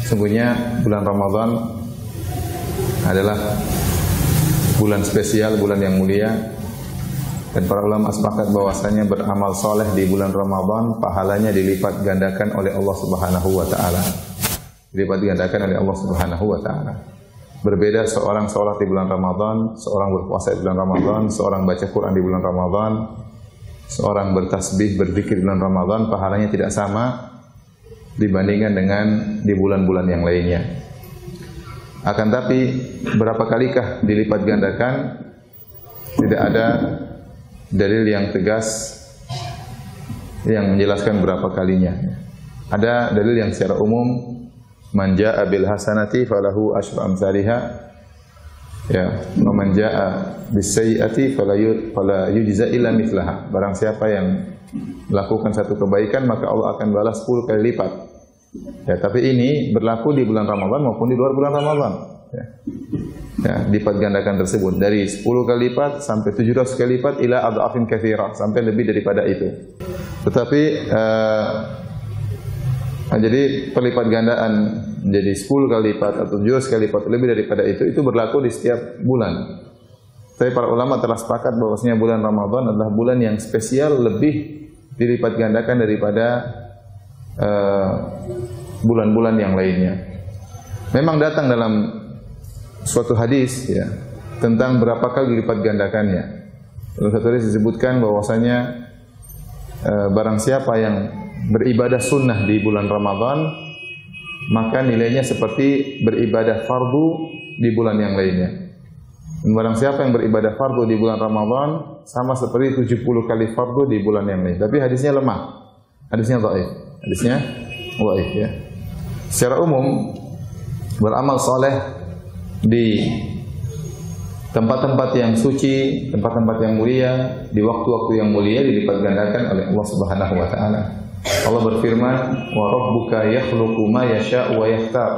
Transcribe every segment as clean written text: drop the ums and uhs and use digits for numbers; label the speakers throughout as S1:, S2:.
S1: Sungguhnya bulan Ramadan adalah bulan spesial, bulan yang mulia, dan para ulama sepakat bahwasanya beramal soleh di bulan Ramadan pahalanya dilipat gandakan oleh Allah Subhanahu wa taala. Dilipat gandakan oleh Allah Subhanahu wa taala. Berbeda seorang sholat di bulan Ramadan, seorang berpuasa di bulan Ramadan, seorang baca Quran di bulan Ramadan, seorang bertasbih, berzikir di bulan Ramadan, pahalanya tidak sama dibandingkan dengan di bulan-bulan yang lainnya. Akan tapi berapa kalikah dilipat gandakan? Tidak ada dalil yang tegas yang menjelaskan berapa kalinya. Ada dalil yang secara umum, man jaa bil hasanati falahu asyru amsalha, ya, wa man jaa bis sayyiati fala yujza illa mithlaha. Barang siapa yang melakukan satu kebaikan maka Allah akan balas 10 kali lipat. Ya, tapi ini berlaku di bulan Ramadan maupun di luar bulan Ramadan. Ya, lipat gandakan tersebut dari 10 kali lipat sampai 700 kali lipat ila adhafin katsira, sampai lebih daripada itu. Tetapi jadi perlipat gandaan jadi 10 kali lipat atau 700 kali lipat lebih daripada itu berlaku di setiap bulan. Tapi para ulama telah sepakat bahwasanya bulan Ramadan adalah bulan yang spesial, lebih dilipat gandakan daripada bulan-bulan yang lainnya. Memang datang dalam suatu hadis, ya, tentang berapa kali dilipat gandakannya. Dalam satu hadis disebutkan bahwasanya barang siapa yang beribadah sunnah di bulan Ramadan, maka nilainya seperti beribadah fardu di bulan yang lainnya. Dan barang siapa yang beribadah fardu di bulan Ramadan, sama seperti 70 kali fardu di bulan yang lain. Tapi hadisnya lemah, hadisnya dhaif, ya. Secara umum, beramal soleh di tempat-tempat yang suci, tempat-tempat yang mulia, di waktu-waktu yang mulia dilipat gandakan oleh Allah Subhanahu wa taala. Allah berfirman, "Wa rabbuka yakhluqu ma yasha'u wa yakhtar."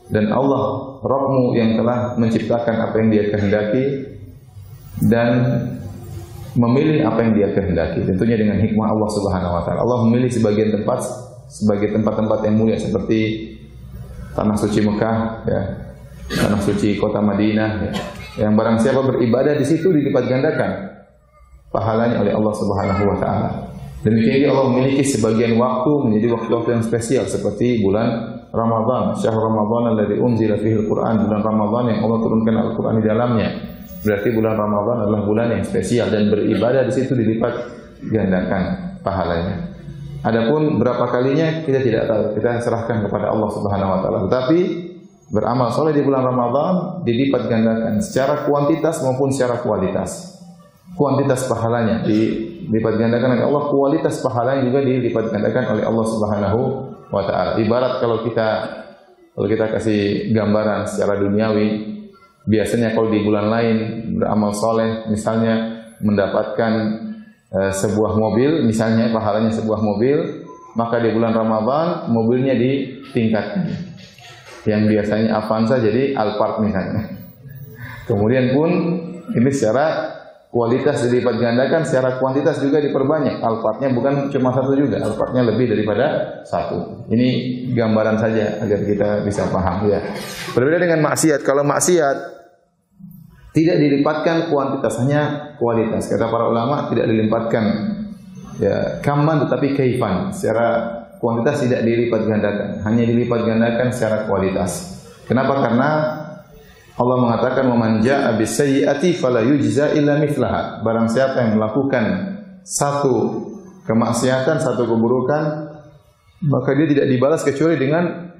S1: Dan Allah, Rabbmu yang telah menciptakan apa yang Dia kehendaki dan memilih apa yang Dia kehendaki. Tentunya dengan hikmah Allah Subhanahu wa taala. Allah memilih sebagian tempat sebagai tempat-tempat yang mulia seperti tanah suci Mekah, ya, tanah suci kota Madinah, ya. Yang barang siapa beribadah di situ dilipat gandakan pahalanya oleh Allah Subhanahu wa taala. Demikian juga Allah memiliki sebagian waktu menjadi waktu-waktu yang spesial seperti bulan Ramadan, syahr Ramadan alladzi unzila fihi al-Qur'an, bulan Ramadan yang Allah turunkan Al-Qur'an di dalamnya. Berarti bulan Ramadan adalah bulan yang spesial dan beribadah di situ dilipat gandakan pahalanya. Adapun berapa kalinya kita tidak tahu, kita serahkan kepada Allah Subhanahu wa taala. Tetapi beramal soleh di bulan Ramadan dilipat gandakan secara kuantitas maupun secara kualitas. Kuantitas pahalanya dilipat gandakan oleh Allah, kualitas pahalanya juga dilipat gandakan oleh Allah Subhanahu wa taala. Ibarat kalau kita kasih gambaran secara duniawi, biasanya kalau di bulan lain beramal soleh, misalnya mendapatkan sebuah mobil, misalnya pahalanya sebuah mobil, maka di bulan Ramadan mobilnya ditingkatkan. Yang biasanya Avanza jadi Alphard misalnya. Kemudian pun ini secara kualitas dilipat gandakan, secara kuantitas juga diperbanyak. Alphardnya bukan cuma satu juga, Alphardnya lebih daripada satu. Ini gambaran saja agar kita bisa paham, ya. Berbeda dengan maksiat. Kalau maksiat tidak dilipatkan kuantitas, hanya kualitas. Kata para ulama tidak dilipatkan, ya, kamman tetapi kaifan. Secara kuantitas tidak dilipat gandakan, hanya dilipat gandakan secara kualitas. Kenapa? Karena Allah mengatakan, "Wa man jaa'a bis-sayyi'ati fala yujza illa mithlaha." Barang siapa yang melakukan satu kemaksiatan, satu keburukan, maka dia tidak dibalas kecuali dengan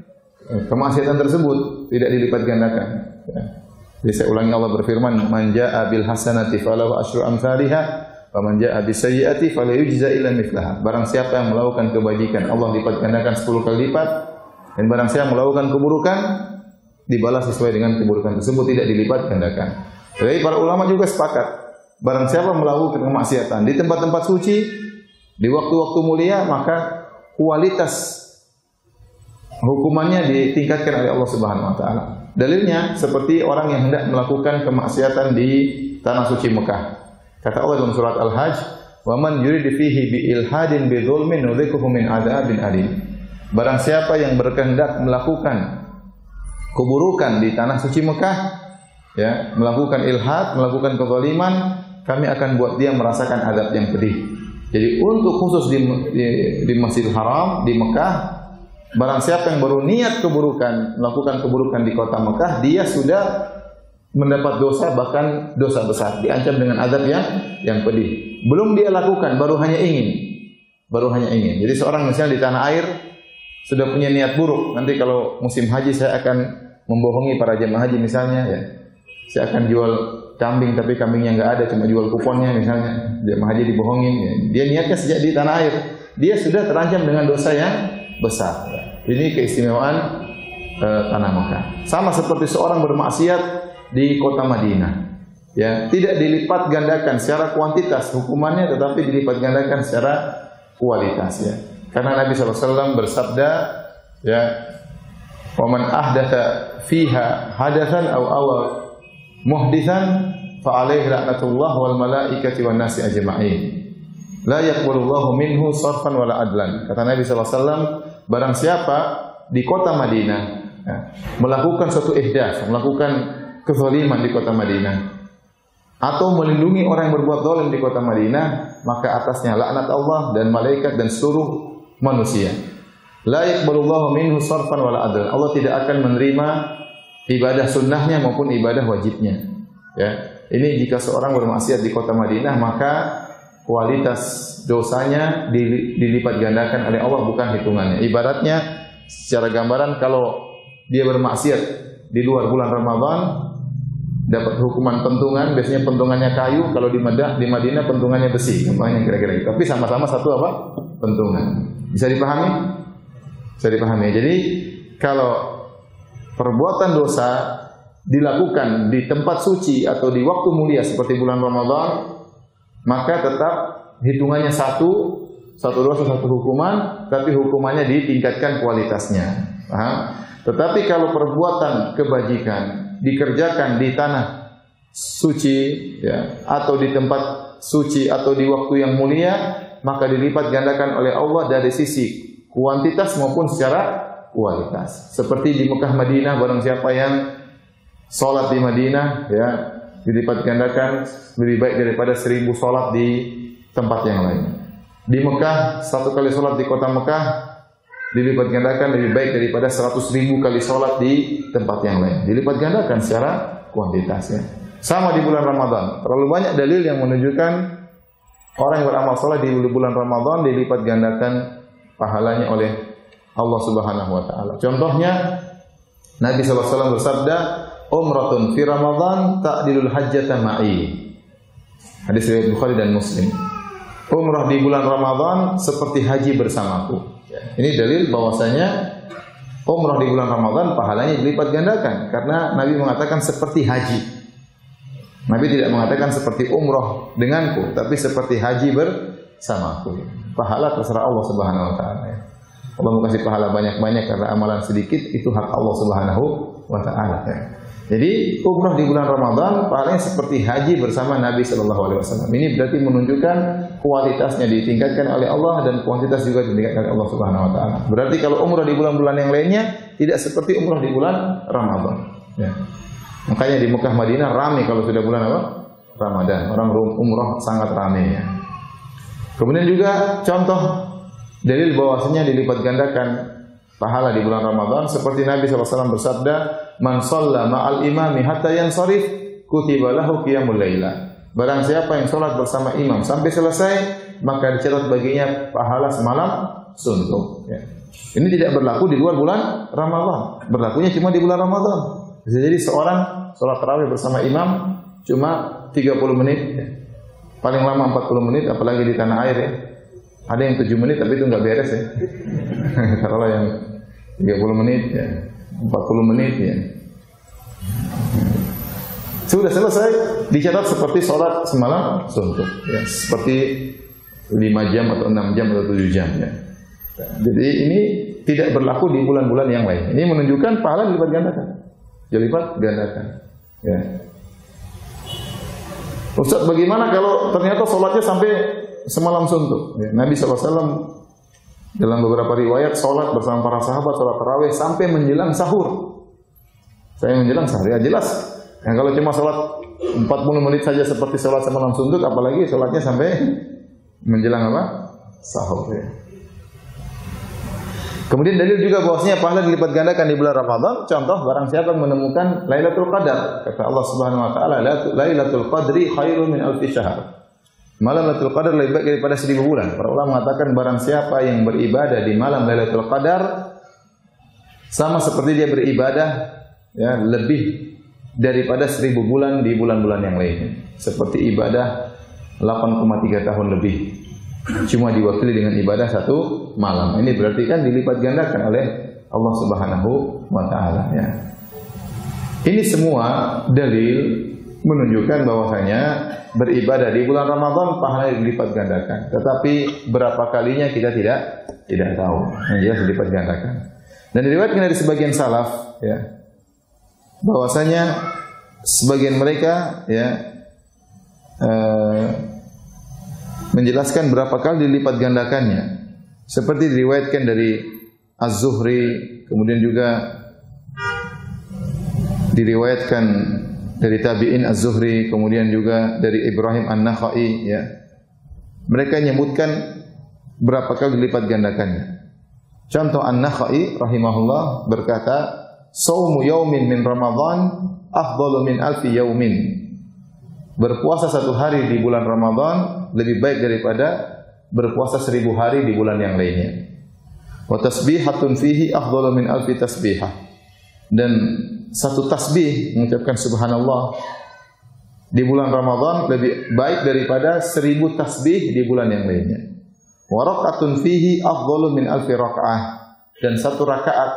S1: kemaksiatan tersebut, tidak dilipat gandakan. Ya. Jadi saya ulangi, Allah berfirman, "Man jaa'a bil hasanati falahu asyru amsalha, wa man jaa'a bis-sayyi'ati fala yujza illa mithlaha." Barang siapa yang melakukan kebajikan, Allah lipat gandakan 10 kali lipat, dan barang siapa yang melakukan keburukan, dibalas sesuai dengan keburukan tersebut, tidak dilipat gandakan. Jadi para ulama juga sepakat, barang siapa melakukan kemaksiatan di tempat-tempat suci, di waktu-waktu mulia, maka kualitas hukumannya ditingkatkan oleh Allah Subhanahu wa taala. Dalilnya seperti orang yang hendak melakukan kemaksiatan di tanah suci Mekah. Kata Allah dalam surat Al-Hajj, "Wa man yurid fihi bi ilhadin bi dzulmin nudzikuhu min adzabin alim." barang siapa yang berkehendak melakukan keburukan di tanah suci Mekah, ya, melakukan ilhad, melakukan kezaliman, kami akan buat dia merasakan azab yang pedih. Jadi untuk khusus di Masjidil Haram di Mekah, barang siapa yang baru niat keburukan, melakukan keburukan di kota Mekah, dia sudah mendapat dosa, bahkan dosa besar, diancam dengan azab yang pedih. Belum dia lakukan, baru hanya ingin. Jadi seorang misalnya di tanah air sudah punya niat buruk, nanti kalau musim haji saya akan membohongi para jemaah haji misalnya, ya. Saya akan jual kambing tapi kambingnya enggak ada, cuma jual kuponnya misalnya. Jemaah haji dibohongin, ya. Dia niatnya sejak di tanah air, dia sudah terancam dengan dosa yang besar. Ya. Ini keistimewaan tanah Mekah. Sama seperti seorang bermaksiat di kota Madinah, ya, tidak dilipat gandakan secara kuantitas hukumannya, tetapi dilipat gandakan secara kualitas, ya. Karena Nabi SAW bersabda, ya, "Wa man ahdatha fiha hadatsan aw awa muhditsan fa alaihi la'natullah wal malaikati wan nasi ajma'in. La yaqbalullahu minhu sarfan wala adlan." Kata Nabi SAW, barang siapa di kota Madinah, ya, melakukan suatu ihdath, melakukan kezaliman di kota Madinah, atau melindungi orang yang berbuat zalim di kota Madinah, maka atasnya laknat Allah dan malaikat dan seluruh manusia. La yaqbalullahu minhu sarfan wala adlan. Allah tidak akan menerima ibadah sunnahnya maupun ibadah wajibnya. Ya, ini jika seorang bermaksiat di kota Madinah, maka kualitas dosanya dilipat gandakan oleh Allah, bukan hitungannya. Ibaratnya secara gambaran, kalau dia bermaksiat di luar bulan Ramadan dapat hukuman pentungan, biasanya pentungannya kayu, kalau di Madinah pentungannya besi, namanya kira-kira itu. Tapi sama-sama satu apa? Pentungan. Bisa dipahami? Bisa dipahami. Jadi kalau perbuatan dosa dilakukan di tempat suci atau di waktu mulia seperti bulan Ramadan, maka tetap hitungannya satu dosa satu hukuman, tapi hukumannya ditingkatkan kualitasnya. Paham? Tetapi kalau perbuatan kebajikan dikerjakan di tanah suci, ya, atau di tempat suci atau di waktu yang mulia, maka dilipat gandakan oleh Allah dari sisi kuantitas maupun secara kualitas. Seperti di Mekah Madinah, barang siapa yang salat di Madinah, ya, dilipat gandakan lebih baik daripada 1000 salat di tempat yang lain. Di Mekah, 1 kali salat di kota Mekah dilipat gandakan lebih baik daripada 100.000 kali salat di tempat yang lain. Dilipat gandakan secara kuantitasnya. Sama di bulan Ramadan. Terlalu banyak dalil yang menunjukkan orang yang beramal saleh di bulan Ramadan dilipat gandakan pahalanya oleh Allah Subhanahu wa taala. Contohnya Nabi SAW bersabda, "Umratun fi Ramadan ta'dilul hajjata ma'i." Hadis riwayat Bukhari dan Muslim. Umrah di bulan Ramadan seperti haji bersamaku. Ini dalil bahwasanya umrah di bulan Ramadan pahalanya dilipat gandakan, karena Nabi mengatakan seperti haji. Nabi tidak mengatakan seperti umrah denganku, tapi seperti haji bersamaku. Pahala terserah Allah Subhanahu wa taala. Allah mau kasih pahala banyak-banyak karena amalan sedikit itu hak Allah Subhanahu wa taala. Jadi umrah di bulan Ramadan pahalanya seperti haji bersama Nabi sallallahu alaihi wasallam. Ini berarti menunjukkan kualitasnya ditingkatkan oleh Allah dan kuantitas juga ditingkatkan oleh Allah Subhanahu wa taala. Berarti kalau umrah di bulan-bulan yang lainnya tidak seperti umrah di bulan Ramadan, ya. Makanya di Mekah Madinah ramai kalau sudah bulan apa? Ramadan. Orang umrah sangat ramai, ya. Kemudian juga contoh dalil bahwasanya dilipat gandakan pahala di bulan Ramadan seperti Nabi SAW bersabda, "Man shalla ma'al imami hatta yansarif kutiba lahu qiyamul laila." Barang siapa yang salat bersama imam sampai selesai, maka dicatat baginya pahala semalam suntuk, ya. Ini tidak berlaku di luar bulan Ramadan. Berlakunya cuma di bulan Ramadan. Bisa jadi seorang salat tarawih bersama imam cuma 30 menit, ya. Paling lama 40 menit, apalagi di tanah air, ya. Ada yang 7 menit tapi itu enggak beres, ya. Kalau yang 30 menit, ya, 40 menit, ya. Sudah selesai, dicatat seperti sholat semalam suntuk, ya. Seperti 5 jam atau 6 jam atau 7 jam, ya. Jadi ini tidak berlaku di bulan-bulan yang lain. Ini menunjukkan pahala dilipat gandakan. Dilipat gandakan, ya. Ustaz, bagaimana kalau ternyata sholatnya sampai semalam suntuk? Ya, Nabi SAW Dalam beberapa riwayat salat bersama para sahabat salat tarawih sampai menjelang sahur. Saya menjelang sahur ya jelas. Yang kalau cuma salat 40 menit saja seperti salat semalam suntuk, apalagi salatnya sampai menjelang apa? Sahur ya. Kemudian dalil juga bahwasanya pahala dilipat gandakan di bulan Ramadan. Contoh, barang siapa yang menemukan Lailatul Qadar, kata Allah Subhanahu wa taala, Lailatul Qadri khairun min alfi syahr. Malam Lailatul Qadar lebih baik daripada 1000 bulan. Para ulama mengatakan barang siapa yang beribadah di malam Lailatul Qadar sama seperti dia beribadah ya lebih daripada 1000 bulan di bulan-bulan yang lainnya. Seperti ibadah 8,3 tahun lebih. Cuma diwakili dengan ibadah satu malam. Ini berarti kan dilipat gandakan oleh Allah Subhanahu wa taala ya. Ini semua dalil menunjukkan bahwasanya beribadah di bulan Ramadan pahalanya dilipat gandakan. Tetapi berapa kalinya kita tidak tahu. Yang jelas dilipat gandakan. Dan diriwayatkan dari sebagian salaf ya bahwasanya sebagian mereka ya menjelaskan berapa kali dilipat gandakannya. Seperti diriwayatkan dari Az-Zuhri, kemudian juga diriwayatkan dari tabi'in Az-Zuhri, kemudian juga dari Ibrahim An-Nakhai ya. Mereka menyebutkan berapa kali dilipat gandakannya. Contoh An-Nakhai rahimahullah berkata, "Shaumu yaumin min Ramadan afdalu min alfi yaumin." Berpuasa satu hari di bulan Ramadan lebih baik daripada berpuasa 1000 hari di bulan yang lainnya. Wa tasbihatun fihi afdalu min alfi tasbihah. Dan satu tasbih mengucapkan subhanallah di bulan Ramadan lebih baik daripada 1000 tasbih di bulan yang lainnya. Wa rak'atun fihi afdalu min alfi rak'ah. Dan satu rakaat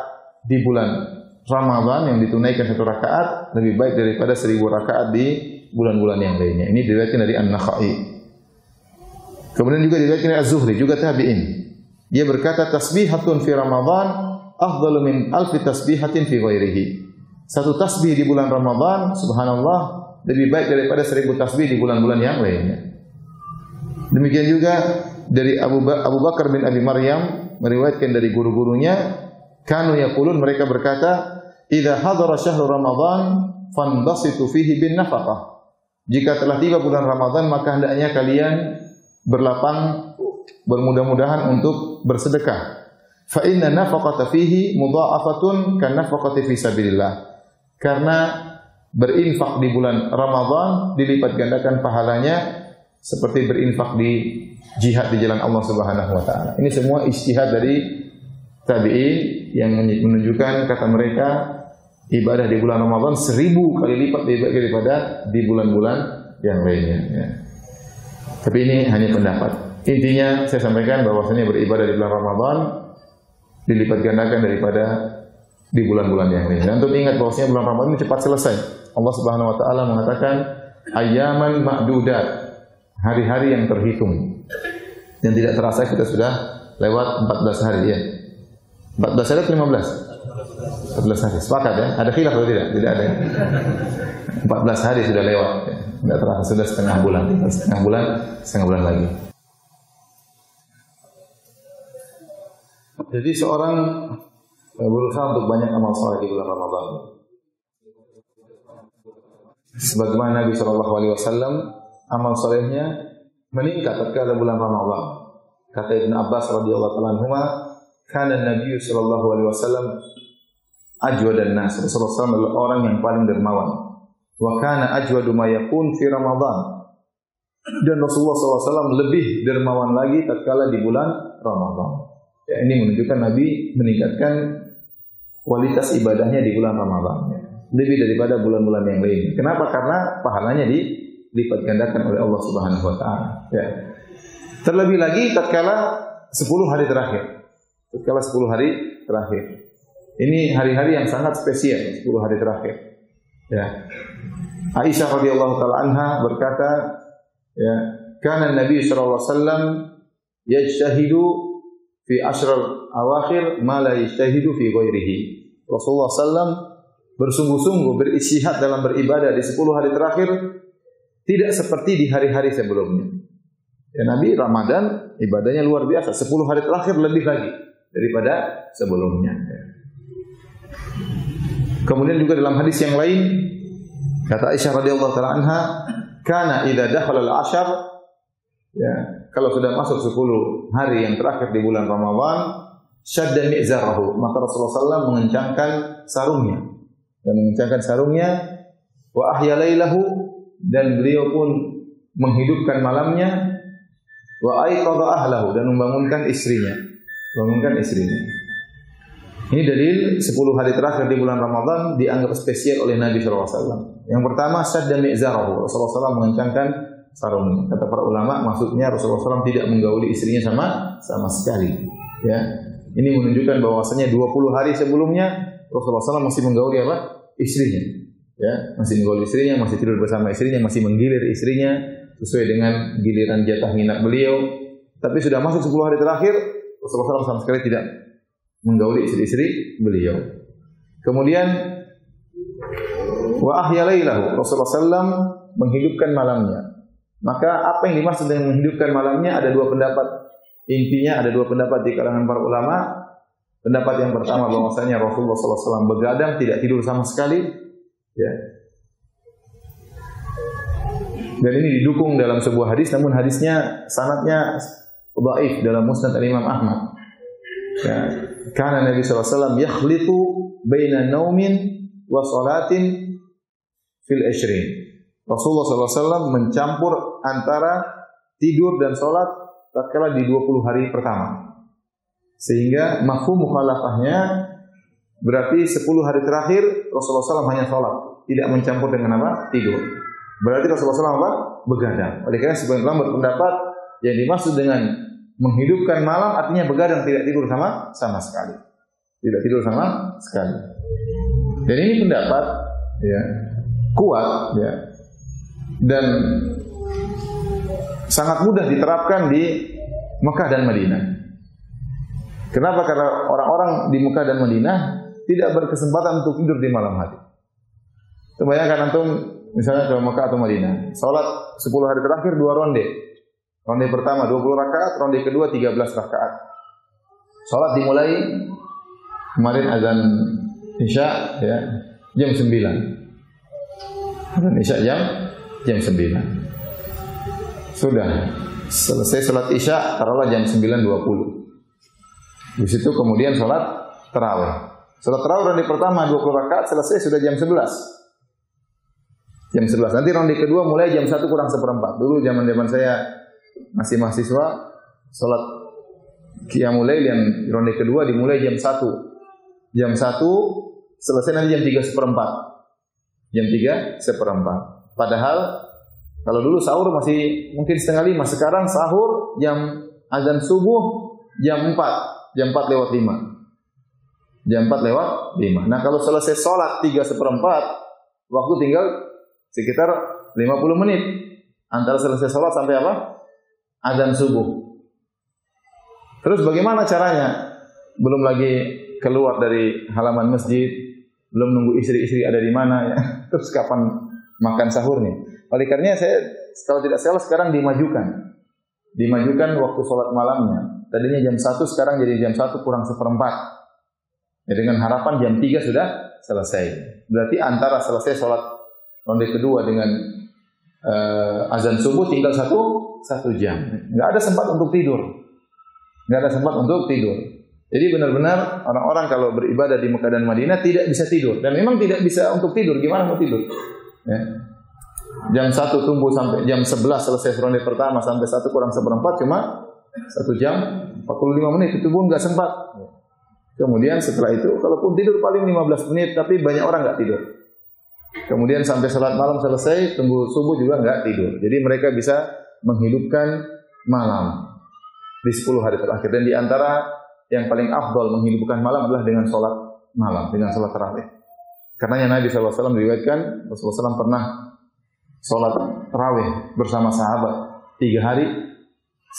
S1: di bulan Ramadan yang ditunaikan satu rakaat lebih baik daripada 1000 rakaat di bulan-bulan yang lainnya. Ini diriwayatkan dari An-Nakhai. Kemudian juga diriwayatkan dari Az-Zuhri, juga tabi'in. Dia berkata tasbihatun fi Ramadan afdalu min alfi tasbihatin fi ghairihi. Satu tasbih di bulan Ramadan, subhanallah, lebih baik daripada 1000 tasbih di bulan-bulan yang lainnya. Demikian juga dari Abu Bakar bin Abi Maryam meriwayatkan dari guru-gurunya, kanu yaqulun, mereka berkata, "Idza hadara syahrul Ramadan fanbasitu fihi bin nafaqah." Jika telah tiba bulan Ramadan, maka hendaknya kalian berlapang bermudah-mudahan untuk bersedekah. Fa inna nafaqata fihi mudha'afatun kan nafaqati fi sabilillah. Karena berinfak di bulan Ramadan dilipat gandakan pahalanya seperti berinfak di jihad di jalan Allah Subhanahu wa taala. Ini semua ijtihad dari tabi'in yang menunjukkan kata mereka ibadah di bulan Ramadan 1000 kali lipat daripada di bulan-bulan yang lainnya ya. Tapi ini hanya pendapat. Intinya saya sampaikan bahwasanya beribadah di bulan Ramadan dilipat gandakan daripada di bulan-bulan yang lain. Dan untuk ingat bahwasanya bulan Ramadan ini cepat selesai. Allah Subhanahu wa taala mengatakan ayyaman ma'dudat, hari-hari yang terhitung. Dan tidak terasa kita sudah lewat 14 hari ya. 14 hari atau 15? 14 hari. Sepakat ya? Ada khilaf atau tidak? Tidak ada. 14 hari sudah lewat ya. Tidak terasa sudah setengah bulan lagi. Jadi seorang berusaha untuk banyak amal saleh di bulan Ramadan. Sebagaimana Nabi SAW, amal salehnya meningkat ketika bulan Ramadan. Kata Ibn Abbas radhiyallahu anhu, "Kana Nabi SAW ajwadan nas." Rasulullah SAW adalah orang yang paling dermawan. Wa kana ajwadu ma yakun fi Ramadan. Dan Rasulullah SAW lebih dermawan lagi tatkala di bulan Ramadan. Ya, ini menunjukkan Nabi meningkatkan kualitas ibadahnya di bulan Ramadan ya. Lebih daripada bulan-bulan yang lain. Kenapa? Karena pahalanya dilipat gandakan oleh Allah Subhanahu wa taala ya. Terlebih lagi tatkala 10 hari terakhir. Tatkala 10 hari terakhir. Ini hari-hari yang sangat spesial, 10 hari terakhir. Ya. Aisyah radhiyallahu taala anha berkata, ya, kana Nabi sallallahu alaihi wasallam yajtahidu fi ashrul awakhir ma la yajtahidu fi ghairihi. Rasulullah sallam bersungguh-sungguh beristihad dalam beribadah di 10 hari terakhir tidak seperti di hari-hari sebelumnya. Ya, Nabi Ramadan ibadahnya luar biasa. 10 hari terakhir lebih lagi daripada sebelumnya. Kemudian juga dalam hadis yang lain kata Aisyah radhiyallahu taala anha, "Kana idza dakhala al-'ashar," ya, kalau sudah masuk 10 hari yang terakhir di bulan Ramadan, syadda mi'zarahu, maka Rasulullah SAW mengencangkan sarungnya. Dan mengencangkan sarungnya, wa ahya lailahu, dan beliau pun menghidupkan malamnya, wa aiqadha ahlahu, dan membangunkan istrinya. Bangunkan istrinya. Ini dalil 10 hari terakhir di bulan Ramadan dianggap spesial oleh Nabi SAW. Yang pertama, syadda mi'zarahu, Rasulullah SAW mengencangkan sarungnya. Kata para ulama, maksudnya Rasulullah SAW tidak menggauli istrinya sama sekali. Ya, ini menunjukkan bahwasanya 20 hari sebelumnya Rasulullah SAW masih menggauli apa? Istrinya. Ya, masih menggauli istrinya, masih tidur bersama istrinya, masih menggilir istrinya sesuai dengan giliran jatah nginap beliau. Tapi sudah masuk 10 hari terakhir, Rasulullah SAW sama sekali tidak menggauli istri-istri beliau. Kemudian wa ahya lailahu, Rasulullah SAW menghidupkan malamnya. Maka apa yang dimaksud dengan menghidupkan malamnya ada dua pendapat. Intinya ada dua pendapat di kalangan para ulama. Pendapat yang pertama bahwasanya Rasulullah SAW begadang, tidak tidur sama sekali. Ya. Dan ini didukung dalam sebuah hadis, namun hadisnya sanadnya dhaif dalam Musnad Imam Ahmad. Ya. Karena Nabi SAW yakhlitu baina naumin wa salatin fil ishrin. Rasulullah SAW mencampur antara tidur dan sholat tatkala di 20 hari pertama. Sehingga mafhum mukhalafahnya berarti 10 hari terakhir Rasulullah SAW hanya sholat, tidak mencampur dengan apa? Tidur. Berarti Rasulullah SAW apa? Begadang. Oleh karena sebagian ulama berpendapat yang dimaksud dengan menghidupkan malam artinya begadang, tidak tidur sama sekali. Tidak tidur sama sekali. Dan ini pendapat ya, kuat ya. Dan sangat mudah diterapkan di Mekah dan Madinah. Kenapa? Karena orang-orang di Mekah dan Madinah tidak berkesempatan untuk tidur di malam hari. Bayangkan antum misalnya ke Mekah atau Madinah, salat 10 hari terakhir 2 ronde. Ronde pertama 20 rakaat, ronde kedua 13 rakaat. Salat dimulai kemarin azan Isya ya, jam 9. Azan Isya jam 9. Sudah selesai salat Isya taruhlah jam 9.20. Di situ kemudian salat tarawih. Salat tarawih ronde pertama 20 rakaat selesai sudah jam 11. Jam 11. Nanti ronde kedua mulai jam 1 kurang seperempat. Dulu zaman saya masih mahasiswa, salat qiyamul lail yang ronde kedua dimulai jam 1. Jam 1 selesai nanti jam 3 seperempat. Jam 3 seperempat. Padahal kalau dulu sahur masih mungkin setengah 5, sekarang sahur jam azan subuh jam 4 lewat 5. Jam 4 lewat 5. Nah, kalau selesai sholat 3 seperempat, waktu tinggal sekitar 50 menit. Antara selesai sholat sampai apa? Azan subuh. Terus bagaimana caranya? Belum lagi keluar dari halaman masjid, belum nunggu istri-istri ada di mana ya. Terus kapan makan sahurnya? Oleh karenanya saya kalau tidak salah sekarang dimajukan waktu sholat malamnya. Tadinya jam 1, sekarang jadi jam 1 kurang seperempat. Ya, dengan harapan jam 3 sudah selesai. Berarti antara selesai sholat ronde kedua dengan azan subuh tinggal satu jam. Nggak ada sempat untuk tidur. Jadi benar-benar orang-orang kalau beribadah di Mekah dan Madinah tidak bisa tidur. Dan memang tidak bisa untuk tidur. Gimana mau tidur? Ya. Jam 1 tunggu sampai jam 11 selesai ronde pertama sampai 1 kurang seperempat cuma 1 jam 45 menit itu pun nggak sempat. Kemudian setelah itu kalaupun tidur paling 15 menit tapi banyak orang nggak tidur. Kemudian sampai salat malam selesai tunggu subuh juga nggak tidur. Jadi mereka bisa menghidupkan malam di 10 hari terakhir. Dan di antara yang paling afdal menghidupkan malam adalah dengan salat malam, dengan salat tarawih. Karenanya Nabi SAW diriwayatkan Rasulullah SAW pernah salat tarawih bersama sahabat 3 hari.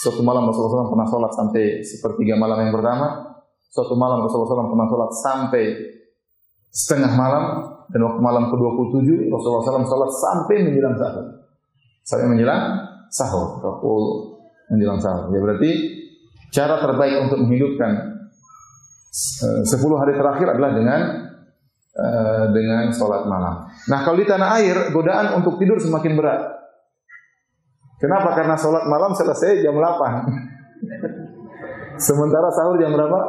S1: Suatu malam Rasulullah SAW pernah salat sampai sepertiga malam yang pertama. Suatu malam Rasulullah SAW pernah salat sampai setengah malam. Dan waktu malam ke-27 Rasulullah SAW salat sampai menjelang sahur. Sampai menjelang sahur. menjelang sahur. Ya berarti cara terbaik untuk menghidupkan 10 hari terakhir adalah dengan sholat malam. Nah, kalau di tanah air godaan untuk tidur semakin berat. Kenapa? Karena sholat malam selesai jam 8. Sementara sahur jam berapa?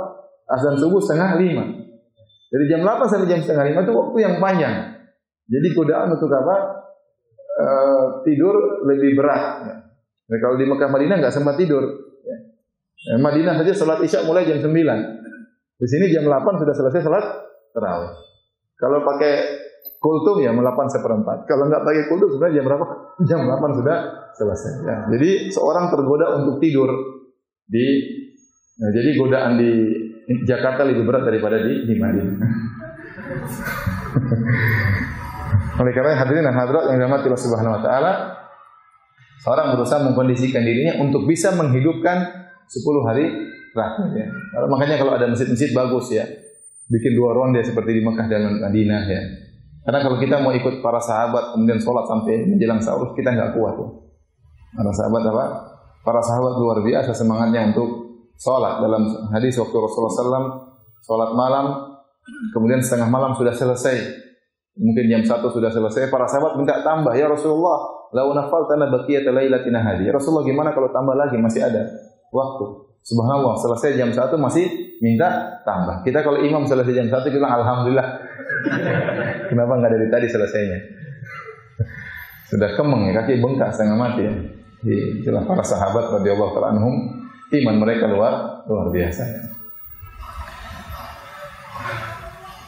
S1: Azan subuh 4:30. Dari jam 8 sampai jam 4:30 itu waktu yang panjang. Jadi godaan untuk apa? Tidur lebih berat. Nah, kalau di Mekah Madinah nggak sempat tidur. Madinah saja sholat isya mulai jam 9. Di sini jam 8 sudah selesai sholat tarawih. Kalau pakai kultum ya 8:15. Kalau nggak pakai kultum sebenarnya jam berapa? Jam 8 sudah selesai. Ya. Jadi seorang tergoda untuk tidur jadi godaan di Jakarta lebih berat daripada di Madinah. Oleh karena hadirin dan hadirat yang dirahmati Allah Subhanahu wa taala, seorang berusaha mengkondisikan dirinya untuk bisa menghidupkan 10 hari terakhir ya. Makanya kalau ada masjid-masjid bagus ya, bikin 2 ronde seperti di Mekah dan Madinah ya. Karena kalau kita mau ikut para sahabat kemudian sholat sampai menjelang sahur, kita nggak kuat ya. Para sahabat apa? Para sahabat luar biasa semangatnya untuk sholat. Dalam hadis waktu Rasulullah SAW sholat malam, kemudian setengah malam sudah selesai. Mungkin jam 1 sudah selesai. Para sahabat minta tambah, ya Rasulullah, lau nafaltana baqiyata lailatina hadhihi. Ya Rasulullah, gimana kalau tambah lagi, masih ada waktu. Subhanallah, selesai jam 1 masih minta tambah. Kita kalau imam selesai jam 1 kita bilang alhamdulillah. Kenapa enggak dari tadi selesainya? Sudah kemeng ya, kaki bengkak setengah mati ya. Itulah para sahabat radhiyallahu ta'ala anhum, iman mereka luar biasa ya.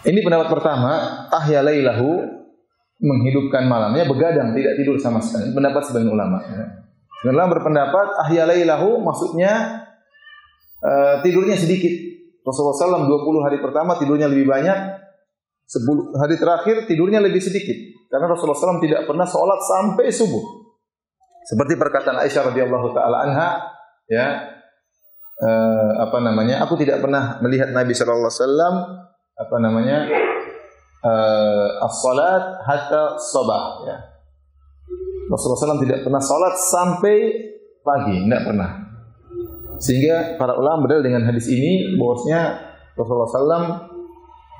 S1: Ini pendapat pertama, ahya lailahu, menghidupkan malamnya, begadang, tidak tidur sama sekali. Pendapat sebagian ulama. Sebagian ulama berpendapat ahya lailahu maksudnya tidurnya sedikit. Rasulullah SAW 20 hari pertama tidurnya lebih banyak, 10 hari terakhir tidurnya lebih sedikit. Karena Rasulullah SAW tidak pernah sholat sampai subuh. Seperti perkataan Aisyah radhiyallahu taala anha, ya, aku tidak pernah melihat Nabi sallallahu alaihi wasallam as-salat hatta sabah ya. Rasulullah SAW tidak pernah salat sampai pagi, tidak pernah. Sehingga para ulama berdalil dengan hadis ini bahwasanya Rasulullah SAW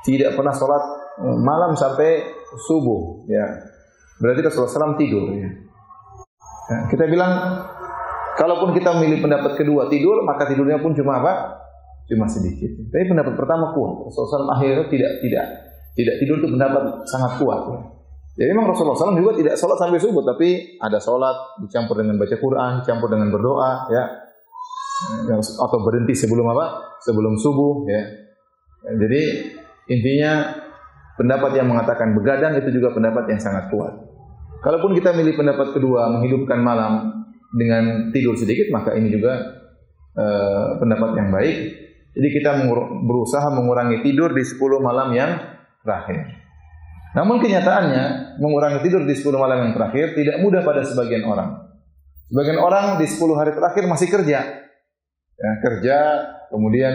S1: tidak pernah salat malam sampai subuh ya. Berarti Rasulullah SAW tidur ya. Nah, kita bilang kalaupun kita memilih pendapat kedua tidur, maka tidurnya pun cuma apa? Cuma sedikit. Tapi pendapat pertama kuat. Rasulullah SAW akhirnya tidak tidur itu pendapat sangat kuat. Ya. Jadi memang Rasulullah SAW juga tidak sholat sampai subuh, tapi ada sholat dicampur dengan baca Quran, dicampur dengan berdoa, ya, atau berhenti sebelum apa? Sebelum subuh, ya. Jadi intinya pendapat yang mengatakan begadang itu juga pendapat yang sangat kuat. Kalaupun kita milih pendapat kedua menghidupkan malam dengan tidur sedikit, maka ini juga pendapat yang baik. Jadi kita berusaha mengurangi tidur di 10 malam yang terakhir. Namun kenyataannya mengurangi tidur di 10 malam yang terakhir tidak mudah pada sebagian orang. Sebagian orang di 10 hari terakhir masih kerja. Ya, kerja, kemudian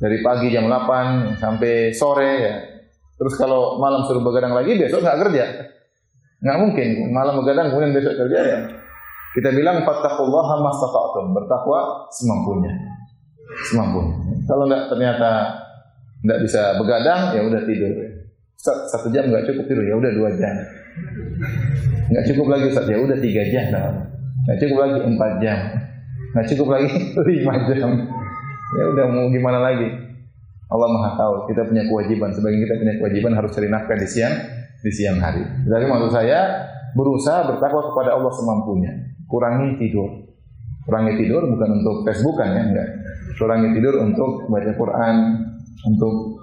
S1: dari pagi jam 8 sampai sore ya. Terus kalau malam suruh begadang lagi, besok enggak kerja. Enggak mungkin malam begadang kemudian besok kerja ya. Kita bilang fattaqullaha mastata'tum, bertakwa semampunya. Kalau ternyata enggak bisa begadang, ya udah tidur. Ustaz, 1 jam enggak cukup tidur, ya udah 2 jam. Enggak cukup lagi Ustaz, ya udah 3 jam. Enggak cukup lagi 4 jam. Enggak cukup lagi 5 jam. Ya udah mau gimana lagi? Allah Maha tahu. Kita punya kewajiban, sebagian kita punya kewajiban harus cari nafkah di siang hari. Jadi maksud saya berusaha bertakwa kepada Allah semampunya. Kurangi tidur bukan untuk Facebookan ya, enggak. Kurangi tidur untuk baca Quran, untuk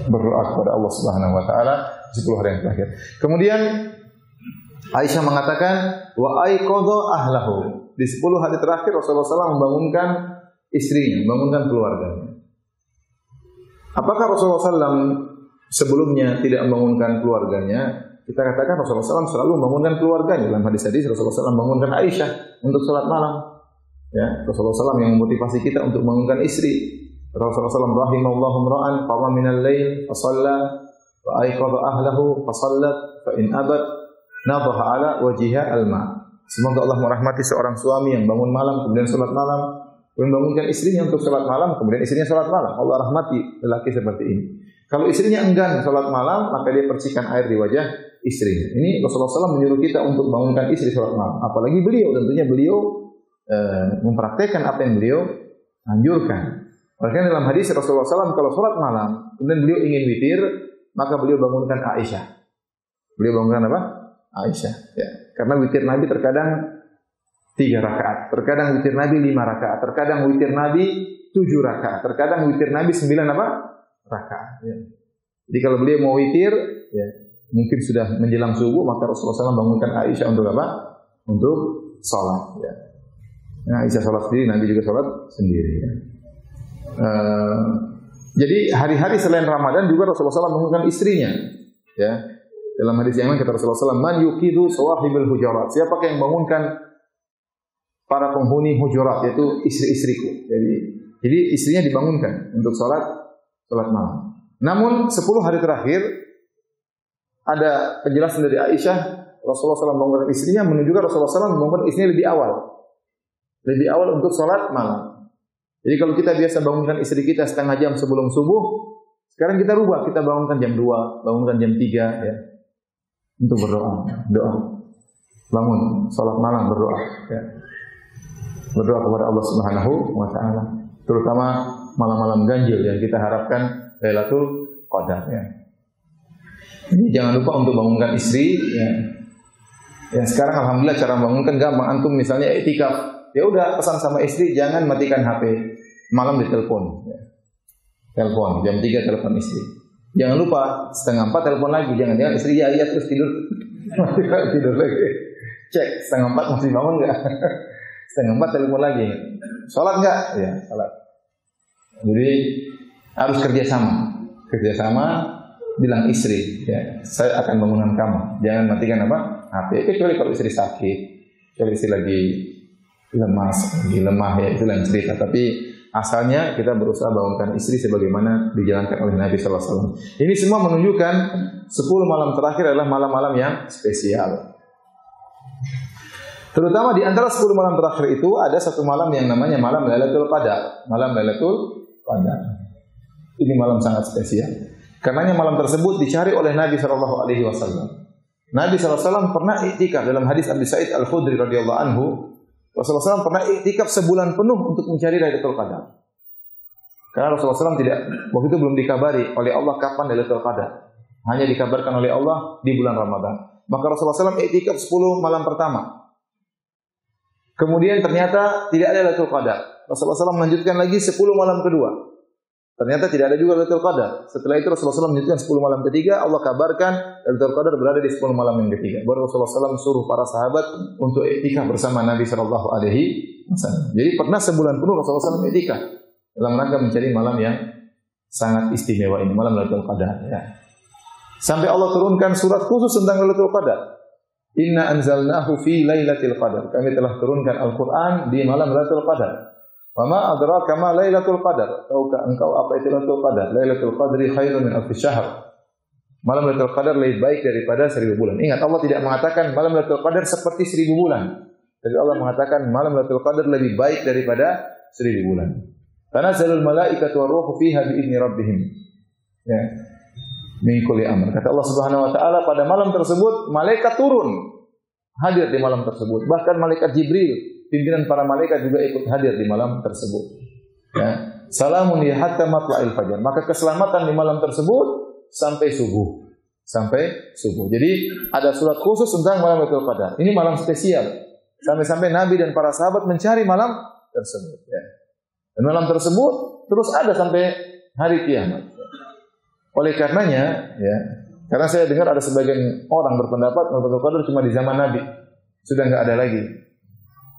S1: berdoa kepada Allah Subhanahu wa taala 10 hari yang terakhir. Kemudian Aisyah mengatakan wa aiqadha ahlahu. Di 10 hari terakhir Rasulullah SAW membangunkan istrinya, membangunkan keluarganya. Apakah Rasulullah SAW sebelumnya tidak membangunkan keluarganya? Kita katakan Rasulullah SAW selalu membangunkan keluarganya. Dalam hadis-hadis Rasulullah SAW membangunkan Aisyah untuk salat malam. Ya, Rasulullah SAW yang memotivasi kita untuk membangunkan istri. Rasulullah SAW rahimallahu imra'an qama minal lail fa shalla wa aiqadha ahlahu fa shallat fa in abat nadhaha ala wajhiha al-ma. Semoga Allah merahmati seorang suami yang bangun malam kemudian salat malam, membangunkan istrinya untuk salat malam kemudian istrinya salat malam. Allah rahmati lelaki seperti ini. Kalau istrinya enggan salat malam, maka dia percikan air di wajah istrinya. Ini Rasulullah SAW menyuruh kita untuk bangunkan istri salat malam. Apalagi beliau, tentunya beliau mempraktekkan apa yang beliau anjurkan. Bahkan dalam hadis Rasulullah SAW kalau salat malam, kemudian beliau ingin witir, maka beliau bangunkan Aisyah. Beliau bangunkan apa? Aisyah. Ya. Karena witir Nabi terkadang 3 rakaat, terkadang witir Nabi 5 rakaat, terkadang witir Nabi 7 rakaat, terkadang witir Nabi 9 apa? Rakaat. Ya. Jadi kalau beliau mau witir, ya, mungkin sudah menjelang subuh, maka Rasulullah SAW bangunkan Aisyah untuk apa? Untuk salat. Ya. Nah, Aisyah salat sendiri, Nabi juga salat sendiri. Ya. Jadi hari-hari selain Ramadan juga Rasulullah SAW bangunkan istrinya. Ya. Dalam hadis yang lain kata Rasulullah SAW, man yuqidu sawahibul hujurat. Siapakah yang bangunkan para penghuni hujurat, yaitu istri-istriku. Jadi istrinya dibangunkan untuk salat malam. Namun 10 hari terakhir ada penjelasan dari Aisyah, Rasulullah SAW membangunkan istrinya, menunjukkan Rasulullah SAW membangunkan istrinya lebih awal untuk salat malam. Jadi kalau kita biasa bangunkan istri kita setengah jam sebelum subuh, sekarang kita rubah, kita bangunkan jam 2, bangunkan jam 3 ya. Untuk berdoa, bangun salat malam berdoa ya. Berdoa kepada Allah Subhanahu wa taala, terutama malam-malam ganjil yang kita harapkan Lailatul Qadar ya. Jadi jangan lupa untuk bangunkan istri ya. Ya sekarang alhamdulillah cara bangunkan gampang. Antum misalnya iktikaf, ya udah pesan sama istri jangan matikan HP. Malam ditelepon ya. Telepon jam 3 telepon istri. Jangan lupa 3:30 telepon lagi. Jangan istri ya terus tidur. Tidur lagi. Cek 3:30 masih bangun enggak? 3:30 telepon lagi. Salat enggak? Ya, salat. Jadi harus kerjasama bilang istri ya, saya akan bangunkan kamu. Jangan matikan apa? HP. Kecuali kalau istri sakit, kalau istri lagi lemah ya, itu lain cerita. Tapi asalnya kita berusaha bangunkan istri sebagaimana dijalankan oleh Nabi sallallahu alaihi wasallam. Ini semua menunjukkan 10 malam terakhir adalah malam-malam yang spesial. Terutama di antara 10 malam terakhir itu ada satu malam yang namanya malam Lailatul Qadar. Malam Lailatul Qadar. Ini malam sangat spesial. Karenanya malam tersebut dicari oleh Nabi sallallahu alaihi wasallam. Nabi sallallahu alaihi wasallam pernah iktikaf dalam hadis Abu Sa'id Al-Khudri radhiyallahu anhu. Rasulullah SAW pernah iktikaf sebulan penuh untuk mencari Lailatul Qadar. Karena Rasulullah SAW waktu itu belum dikabari oleh Allah kapan Lailatul Qadar. Hanya dikabarkan oleh Allah di bulan Ramadan. Maka Rasulullah SAW iktikaf 10 malam pertama. Kemudian ternyata tidak ada Lailatul Qadar. Rasulullah SAW melanjutkan lagi 10 malam kedua. Ternyata tidak ada juga Lailatul Qadar. Setelah itu Rasulullah SAW melanjutkan 10 malam ketiga. Allah kabarkan Lailatul Qadar berada di 10 malam yang ketiga. Baru Rasulullah SAW suruh para sahabat untuk iktikaf bersama Nabi Sallallahu Alaihi Wasallam. Jadi pernah sebulan penuh Rasulullah SAW iktikaf dalam rangka mencari malam yang sangat istimewa ini, malam Lailatul Qadar. Ya. Sampai Allah turunkan surat khusus tentang Lailatul Qadar. Inna anzalnahu fi Lailatul Qadar. Kami telah turunkan Al-Quran di malam Lailatul Qadar. Wa ma adraka ma Lailatul Qadar? Tahukah engkau apa itu Lailatul Qadar? Lailatul Qadri khairun min alfi syahr. Malam Lailatul Qadar lebih baik daripada 1000 bulan. Ingat, Allah tidak mengatakan malam Lailatul Qadar seperti 1000 bulan. Jadi Allah mengatakan malam Lailatul Qadar lebih baik daripada 1000 bulan. Tanazzalul malaikatu waruhu fiha bi'izni rabbihim. Ya. Min kulli amr. Kata Allah Subhanahu wa taala pada malam tersebut malaikat turun hadir di malam tersebut. Bahkan malaikat Jibril, pimpinan para malaikat juga ikut hadir di malam tersebut. Ya. Salamun ya hatta matla'il fajar. Maka keselamatan di malam tersebut sampai subuh. Jadi ada surat khusus tentang malam Lailatul Qadar. Ini malam spesial. Sampai-sampai Nabi dan para sahabat mencari malam tersebut. Ya. Dan malam tersebut terus ada sampai hari kiamat. Oleh karenanya, ya, karena saya dengar ada sebagian orang berpendapat Lailatul Qadar cuma di zaman Nabi. Sudah enggak ada lagi.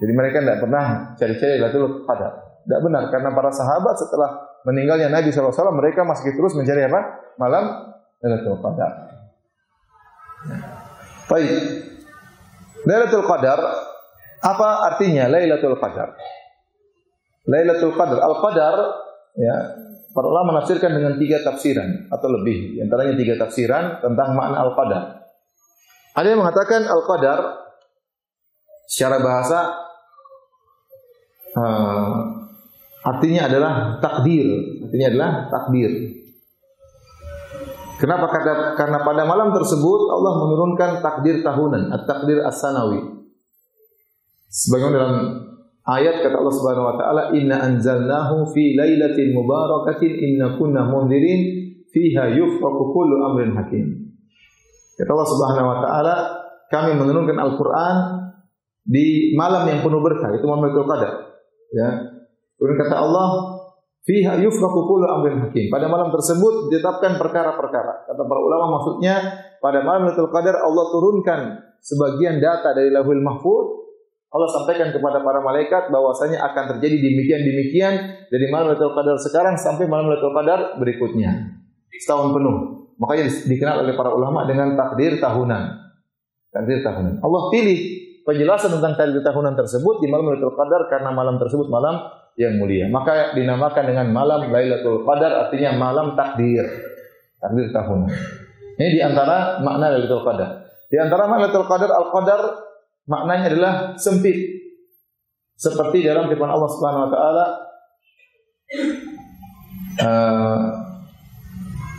S1: Jadi mereka tidak pernah cari-cari Lailatul Qadar. Tidak benar, karena para sahabat setelah meninggalnya Nabi SAW, mereka masih terus mencari apa? Malam Lailatul Qadar. Baik. Lailatul Qadar, apa artinya Lailatul Qadar? Lailatul Qadar, Al-Qadar, ya, para ulama menafsirkan dengan 3 tafsiran atau lebih. Di antaranya 3 tafsiran tentang makna Al-Qadar. Ada yang mengatakan Al-Qadar secara bahasa artinya adalah takdir. Artinya adalah takdir. Kenapa? Karena pada malam tersebut Allah menurunkan takdir tahunan, at-takdir as-sanawi. Sebagaimana dalam ayat kata Allah Subhanahu wa taala, "Inna anzalnahu fi lailatin mubarakatin inna kunna mundzirin fiha yufraqu kullu amrin hakim." Kata Allah Subhanahu wa taala, kami menurunkan Al-Qur'an di malam yang penuh berkah, itu malam Lailatul Qadar. Ya. Kemudian kata Allah, fiha yufraqu kullu amrin hakim. Pada malam tersebut ditetapkan perkara-perkara. Kata para ulama maksudnya pada malam Lailatul Qadar Allah turunkan sebagian data dari Lauhul Mahfuz. Allah sampaikan kepada para malaikat bahwasanya akan terjadi demikian-demikian dari malam Lailatul Qadar sekarang sampai malam Lailatul Qadar berikutnya. Setahun penuh. Makanya dikenal oleh para ulama dengan takdir tahunan. Takdir tahunan. Allah pilih penjelasan tentang takdir tahunan tersebut di malam Lailatul Qadar karena malam tersebut malam yang mulia. Maka dinamakan dengan malam Lailatul Qadar, artinya malam takdir. Takdir tahunan. Ini di antara makna Lailatul Qadar. Di antara makna Lailatul Qadar, Al-Qadar maknanya adalah sempit. Seperti dalam firman Allah Subhanahu wa taala,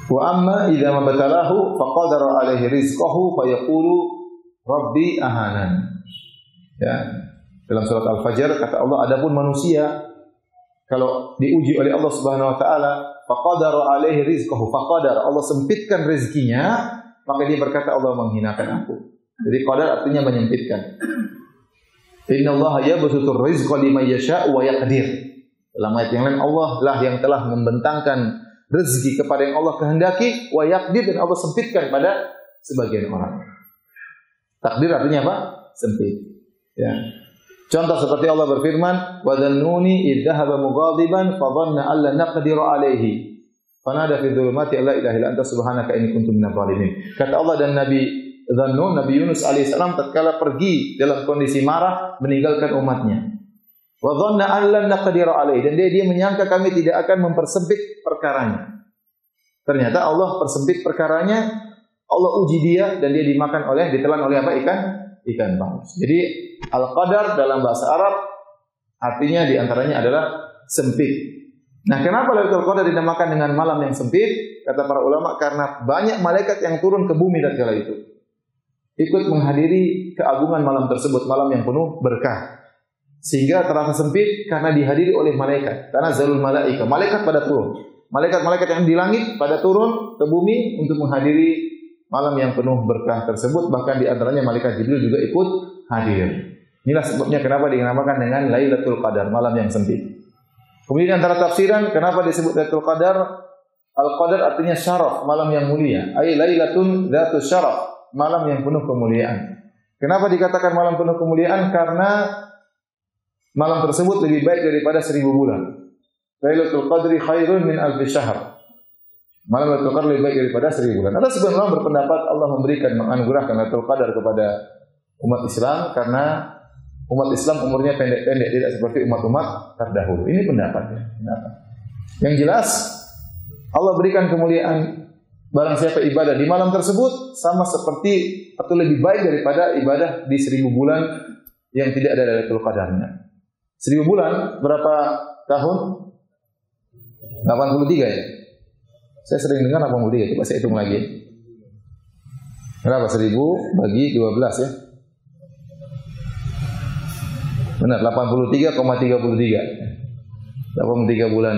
S1: wa amma idza mabtalahu faqadara alaihi rizqahu fayaqulu rabbi ahanan. Ya. Dalam surat Al-Fajr kata Allah, adapun manusia kalau diuji oleh Allah Subhanahu wa taala, faqadara alaihi rizqahu, faqadara, Allah sempitkan rezekinya, maka dia berkata Allah menghinakan aku. Jadi qadar artinya menyempitkan. Innallaha yabsutur rizqa liman yasha'u wa yaqdir. Dalam ayat yang lain Allah lah yang telah membentangkan rezeki kepada yang Allah kehendaki, wa yaqdir, dan Allah sempitkan pada sebagian orang. Takdir artinya apa? Sempit. Ya. Contoh seperti Allah berfirman, wa dhannuni idh dhahaba mughadiban fa dhanna an lan naqdiru alaihi fanada fi dhulumati alla ilaha illa anta subhanaka inni kuntu minadh dhalimin. Kata Allah dan Nabi Dhannun, Nabi Yunus alaihissalam tatkala pergi dalam kondisi marah meninggalkan umatnya. Wa dhanna an lan naqdiru alaihi, dan dia menyangka kami tidak akan mempersempit perkaranya. Ternyata Allah persempit perkaranya, Allah uji dia dan dia ditelan oleh apa? Ikan paus. Jadi al-qadar dalam bahasa Arab artinya diantaranya adalah sempit. Nah, kenapa Lailatul Qadar dinamakan dengan malam yang sempit? Kata para ulama, karena banyak malaikat yang turun ke bumi tatkala itu, ikut menghadiri keagungan malam tersebut, malam yang penuh berkah. Sehingga terasa sempit karena dihadiri oleh malaikat. Karena zalul malaika, malaikat pada turun. Malaikat-malaikat yang di langit pada turun ke bumi untuk menghadiri malam yang penuh berkah tersebut, bahkan di antaranya malaikat Jibril juga ikut hadir. Inilah sebabnya kenapa dinamakan dengan Lailatul Qadar, malam yang sempit. Kemudian antara tafsiran kenapa disebut Lailatul Qadar, Al-Qadar artinya syaraf, malam yang mulia. Ai lailatun dzatus syaraf, malam yang penuh kemuliaan. Kenapa dikatakan malam penuh kemuliaan? Karena malam tersebut lebih baik daripada 1000 bulan. Lailatul Qadri khairun min alfi syahr. Malam Lailatul Qadar lebih baik daripada 1000 bulan. Ada sebagian orang berpendapat Allah memberikan, menganugerahkan Lailatul Qadar kepada umat Islam karena umat Islam umurnya pendek-pendek, tidak seperti umat-umat terdahulu. Ini pendapatnya. Yang jelas Allah berikan kemuliaan barang siapa ibadah di malam tersebut sama seperti atau lebih baik daripada ibadah di 1000 bulan yang tidak ada Lailatul Qadarnya. 1000 bulan berapa tahun? 83 ya. Saya sering dengar 83, coba saya hitung lagi. Berapa? 1000 bagi 12 ya. Benar, 83,33. 83 bulan,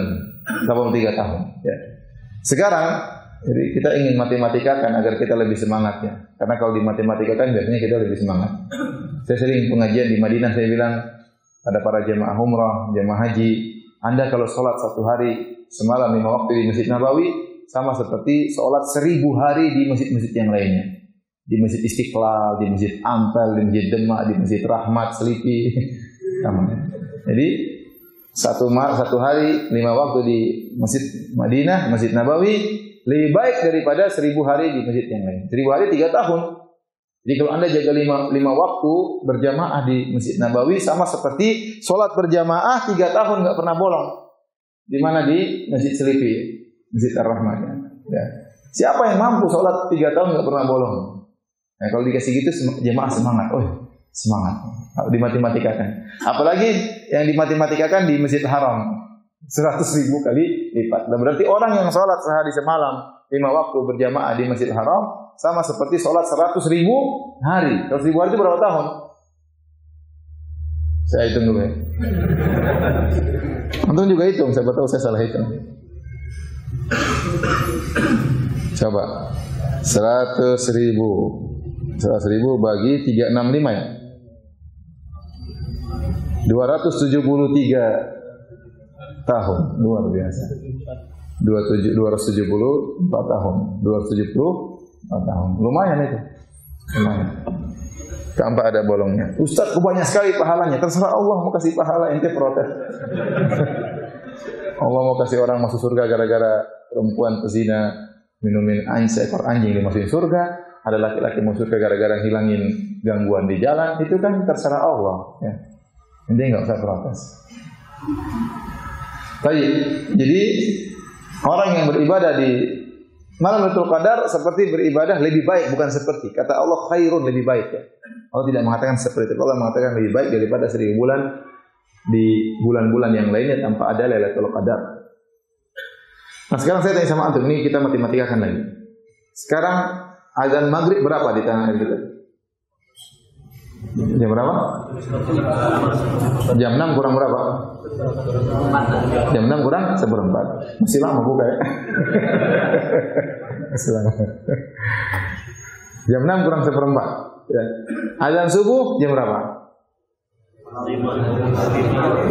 S1: 83 tahun. Ya. Sekarang, jadi kita ingin matematikakan agar kita lebih semangat ya. Karena kalau di matematikakan biasanya kita lebih semangat. Saya sering pengajian di Madinah, saya bilang ada para jemaah umrah, jemaah haji, Anda kalau sholat 1 hari semalam 5 waktu di Masjid Nabawi sama seperti sholat 1000 hari di masjid-masjid yang lainnya. Di Masjid Istiqlal, di Masjid Ampel, di Masjid Demak, di Masjid Rahmat, Selipi. Jadi satu hari 5 waktu di Masjid Madinah, Masjid Nabawi lebih baik daripada 1000 hari di masjid yang lain. 1000 hari 3 tahun. Jadi kalau Anda jaga 5 waktu berjamaah di Masjid Nabawi sama seperti sholat berjamaah 3 tahun nggak pernah bolong. Di mana? Di Masjid Selipi, Masjid Ar-Rahman. Ya. Siapa yang mampu sholat 3 tahun nggak pernah bolong? Nah, kalau dikasih gitu jamaah semangat. Oh, semangat. Dimatematika-kan. Apalagi yang dimatematika-kan di Masjid Haram. 100.000 kali lipat. Dan berarti orang yang sholat sehari semalam 5 waktu berjamaah di Masjid Haram sama seperti sholat 100.000 hari. 100.000 hari itu berapa tahun? Saya hitung dulu ya. Antum juga hitung, siapa tahu saya salah hitung. Coba 100.000 bagi 365 ya. 273 tahun, luar biasa. 274 tahun. 274 tahun. Lumayan itu. Lumayan. Tanpa ada bolongnya. Ustaz, banyak sekali pahalanya. Terserah Allah mau kasih pahala, ente protes. Allah mau kasih orang masuk surga gara-gara perempuan pezina minumin seekor anjing dimasukin surga. Ada laki-laki masuk surga gara-gara hilangin gangguan di jalan. Itu kan terserah Allah. Ya. Ente nggak usah protes. Baik, jadi orang yang beribadah di malam Lailatul Qadar seperti beribadah lebih baik, bukan seperti. Kata Allah khairun, lebih baik ya. Allah tidak mengatakan seperti itu. Allah mengatakan lebih baik daripada 1000 bulan di bulan-bulan yang lainnya tanpa ada Lailatul Qadar. Nah sekarang saya tanya sama antum, ini kita matematikakan lagi. Sekarang azan maghrib berapa di tanah air kita? Jam berapa? Jam 6 kurang berapa? Jam 6 kurang 1/4. Masih lama buka ya? Masih lama. Jam 6 kurang 1/4. Ya. Azan subuh jam berapa?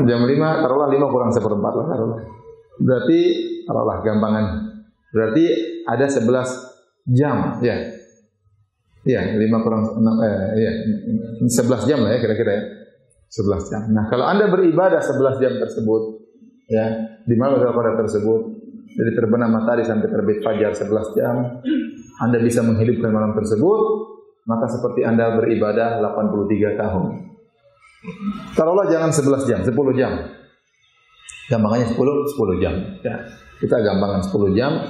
S1: Jam 5, taruhlah 5 kurang 1/4 lah taruhlah. Berarti taruhlah gampangan. Berarti ada 11 jam, ya. Iya, 5 kurang 6 iya. 11 jam lah ya kira-kira ya. 11 jam. Nah, kalau Anda beribadah 11 jam tersebut ya, di malam Lailatul Qadar tersebut dari terbenam matahari sampai terbit fajar 11 jam, Anda bisa menghidupkan malam tersebut, maka seperti Anda beribadah 83 tahun. Taruhlah jangan 11 jam, 10 jam. Gampangannya 10 jam. Ya. Kita gampangan 10 jam,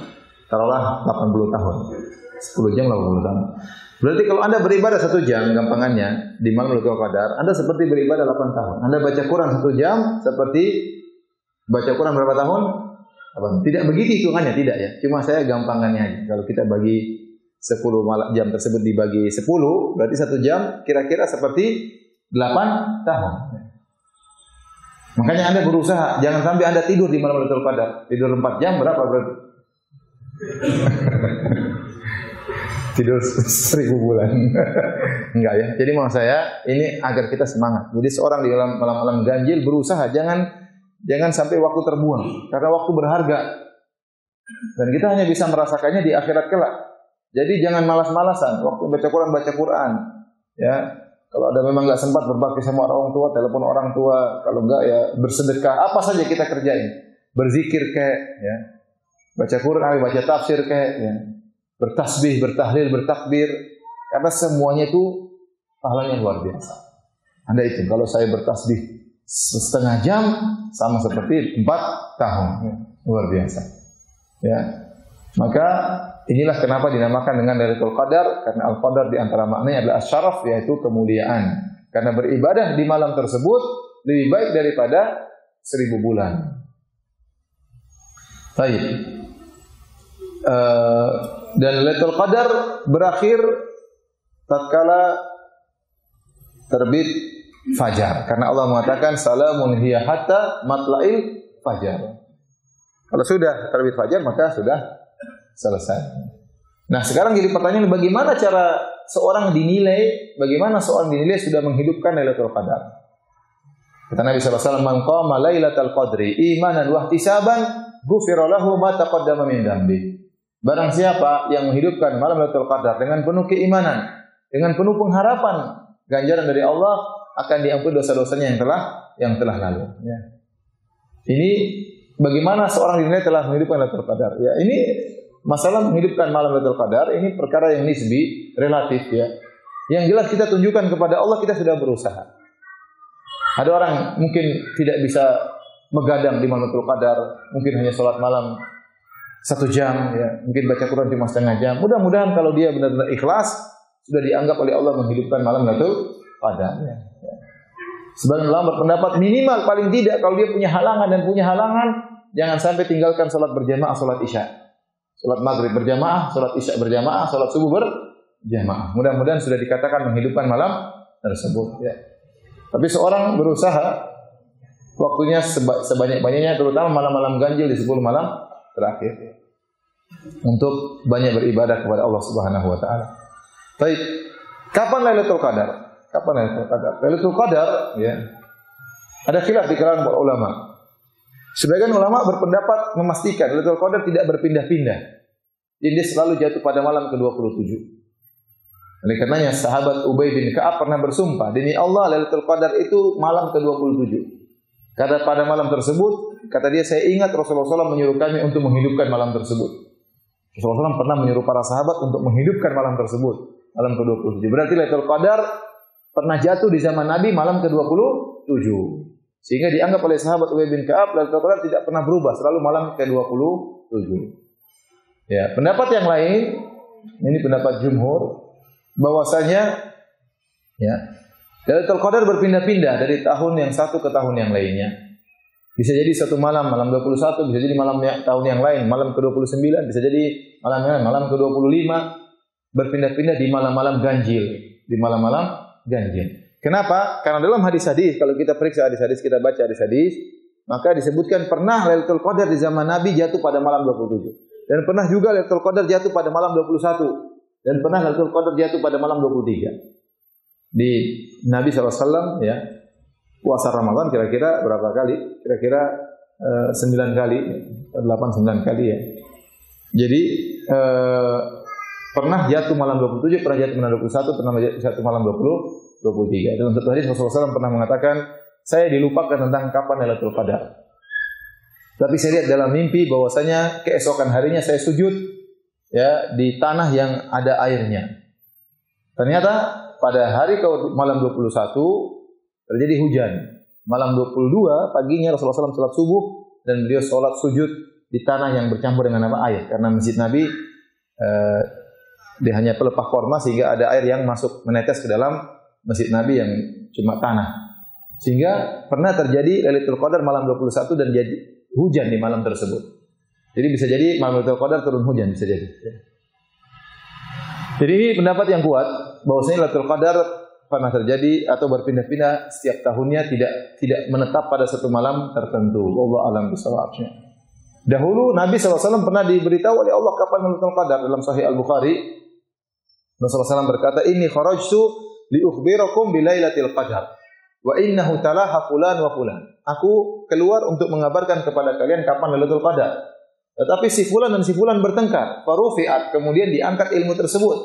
S1: taruhlah 80 tahun. 10 jam 80 tahun. Berarti kalau Anda beribadah 1 jam, gampangannya di malam Lailatul Qadar, Anda seperti beribadah 8 tahun. Anda baca Quran 1 jam seperti baca Quran berapa tahun? Tidak begitu hitungannya, tidak ya. Cuma saya gampangannya aja. Kalau kita bagi 10 jam tersebut dibagi 10, berarti 1 jam kira-kira seperti 8 tahun. Makanya Anda berusaha jangan sampai Anda tidur di malam Lailatul Qadar. Tidur 4 jam berapa berarti? Tidur 1000 bulan. Enggak ya. Jadi maksud saya ini agar kita semangat. Jadi seorang di dalam malam-malam ganjil berusaha jangan sampai waktu terbuang karena waktu berharga. Dan kita hanya bisa merasakannya di akhirat kelak. Jadi jangan malas-malasan waktu baca Quran. Ya. Kalau ada memang enggak sempat berbakti sama orang tua, telepon orang tua, kalau enggak ya bersedekah, apa saja kita kerjain. Berzikir kayak ya. Baca Quran, baca tafsir kayak ya. Bertasbih, bertahlil, bertakbir, karena semuanya itu pahalanya luar biasa. Anda itu kalau saya bertasbih setengah jam sama seperti 4 tahun, ya, luar biasa. Ya, maka inilah kenapa dinamakan dengan Lailatul Qadar, karena Al-Qadar di antara maknanya adalah asy-syaraf, yaitu kemuliaan. Karena beribadah di malam tersebut lebih baik daripada 1000 bulan. Baik. Dan Lailatul Qadar berakhir tatkala terbit fajar, karena Allah mengatakan salamun hiya hatta matla'il fajar. Kalau sudah terbit fajar maka sudah selesai. Nah, sekarang jadi pertanyaan, bagaimana cara seorang dinilai sudah menghidupkan Lailatul Qadar? Kata Nabi sallallahu alaihi wasallam, "Man qama Lailatul Qadri imanan wa ihtisaban, ghufira lahu ma taqaddama min dhanbi." Barang siapa yang menghidupkan malam Lailatul Qadar dengan penuh keimanan, dengan penuh pengharapan ganjaran dari Allah, akan diampuni dosa-dosanya yang telah lalu. Ya. Ini bagaimana seorang dinilai telah menghidupkan Lailatul Qadar? Ya, ini masalah menghidupkan malam Lailatul Qadar ini perkara yang nisbi, relatif ya. Yang jelas kita tunjukkan kepada Allah kita sudah berusaha. Ada orang mungkin tidak bisa begadang di malam Lailatul Qadar, mungkin hanya sholat malam 1 jam, ya, mungkin baca Quran cuma setengah jam. Mudah-mudahan kalau dia benar-benar ikhlas, sudah dianggap oleh Allah menghidupkan malam Lailatul Qadarnya. Sebagian ulama berpendapat minimal paling tidak kalau dia punya halangan jangan sampai tinggalkan salat berjamaah, salat Isya. Salat maghrib berjamaah, salat Isya berjamaah, salat subuh berjamaah. Mudah-mudahan sudah dikatakan menghidupkan malam tersebut ya. Tapi seorang berusaha waktunya sebanyak-banyaknya, terutama malam-malam ganjil di 10 malam terakhir untuk banyak beribadah kepada Allah Subhanahu wa taala. Baik. Kapan Lailatul Qadar? Lailatul Qadar ya. Ada khilaf di kalangan para ulama. Sebagian ulama berpendapat memastikan Lailatul Qadar tidak berpindah-pindah. Jadi dia selalu jatuh pada malam ke-27. Oleh karenanya sahabat Ubay bin Ka'ab pernah bersumpah, demi Allah Lailatul Qadar itu malam ke-27. Karena pada malam tersebut, kata dia, saya ingat Rasulullah SAW menyuruh kami untuk menghidupkan malam tersebut. Rasulullah SAW pernah menyuruh para sahabat untuk menghidupkan malam tersebut, malam ke-27. Berarti Lailatul Qadar pernah jatuh di zaman Nabi malam ke-27. Sehingga dianggap oleh sahabat Ubay bin Ka'ab, Lailatul Qadar tidak pernah berubah, selalu malam ke-27. Ya, pendapat yang lain, ini pendapat jumhur, bahwasanya ya, Lailatul Qadar berpindah-pindah dari tahun yang satu ke tahun yang lainnya. Bisa jadi satu malam 21, bisa jadi malam tahun yang lain, malam ke-29, bisa jadi malam ke-25, berpindah-pindah di malam-malam ganjil, Kenapa? Karena dalam hadis-hadis, kalau kita periksa hadis-hadis, kita baca hadis-hadis, maka disebutkan pernah Lailatul Qadar di zaman Nabi jatuh pada malam 27. Dan pernah juga Lailatul Qadar jatuh pada malam 21. Dan pernah Lailatul Qadar jatuh pada malam 23. Di Nabi SAW ya, puasa Ramadan kira-kira berapa kali? Kira-kira 9 kali, 8-9 kali ya. Jadi pernah jatuh malam 27, pernah jatuh malam 21, pernah jatuh malam 23. Dan untuk hadis Rasulullah SAW pernah mengatakan, saya dilupakan tentang kapan Lailatul Qadar. Tapi saya lihat dalam mimpi bahwasanya keesokan harinya saya sujud ya di tanah yang ada airnya. Ternyata pada hari malam 21 terjadi hujan. Malam 22 paginya Rasulullah SAW salat subuh dan beliau salat sujud di tanah yang bercampur dengan air. Karena masjid Nabi dia hanya pelepah korma sehingga ada air yang masuk menetes ke dalam masjid Nabi yang cuma tanah. Sehingga pernah terjadi Lailatul Qadar malam 21 dan jadi hujan di malam tersebut. Jadi bisa jadi malam Lailatul Qadar turun hujan, bisa jadi. Jadi ini pendapat yang kuat bahwasanya Lailatul Qadar pernah terjadi atau berpindah-pindah setiap tahunnya, tidak menetap pada satu malam tertentu. Wallahu a'lam bishawab. Dahulu Nabi SAW pernah diberitahu oleh Allah kapan Lailatul Qadar. Dalam Sahih Al-Bukhari Rasulullah SAW berkata, "Inni kharajtu li ukhbirakum bi Lailatul Qadar wa innahu talaha fulan wa fulan." Aku keluar untuk mengabarkan kepada kalian kapan Lailatul Qadar. Tetapi si fulan dan si fulan bertengkar. Farufi'at, kemudian diangkat ilmu tersebut.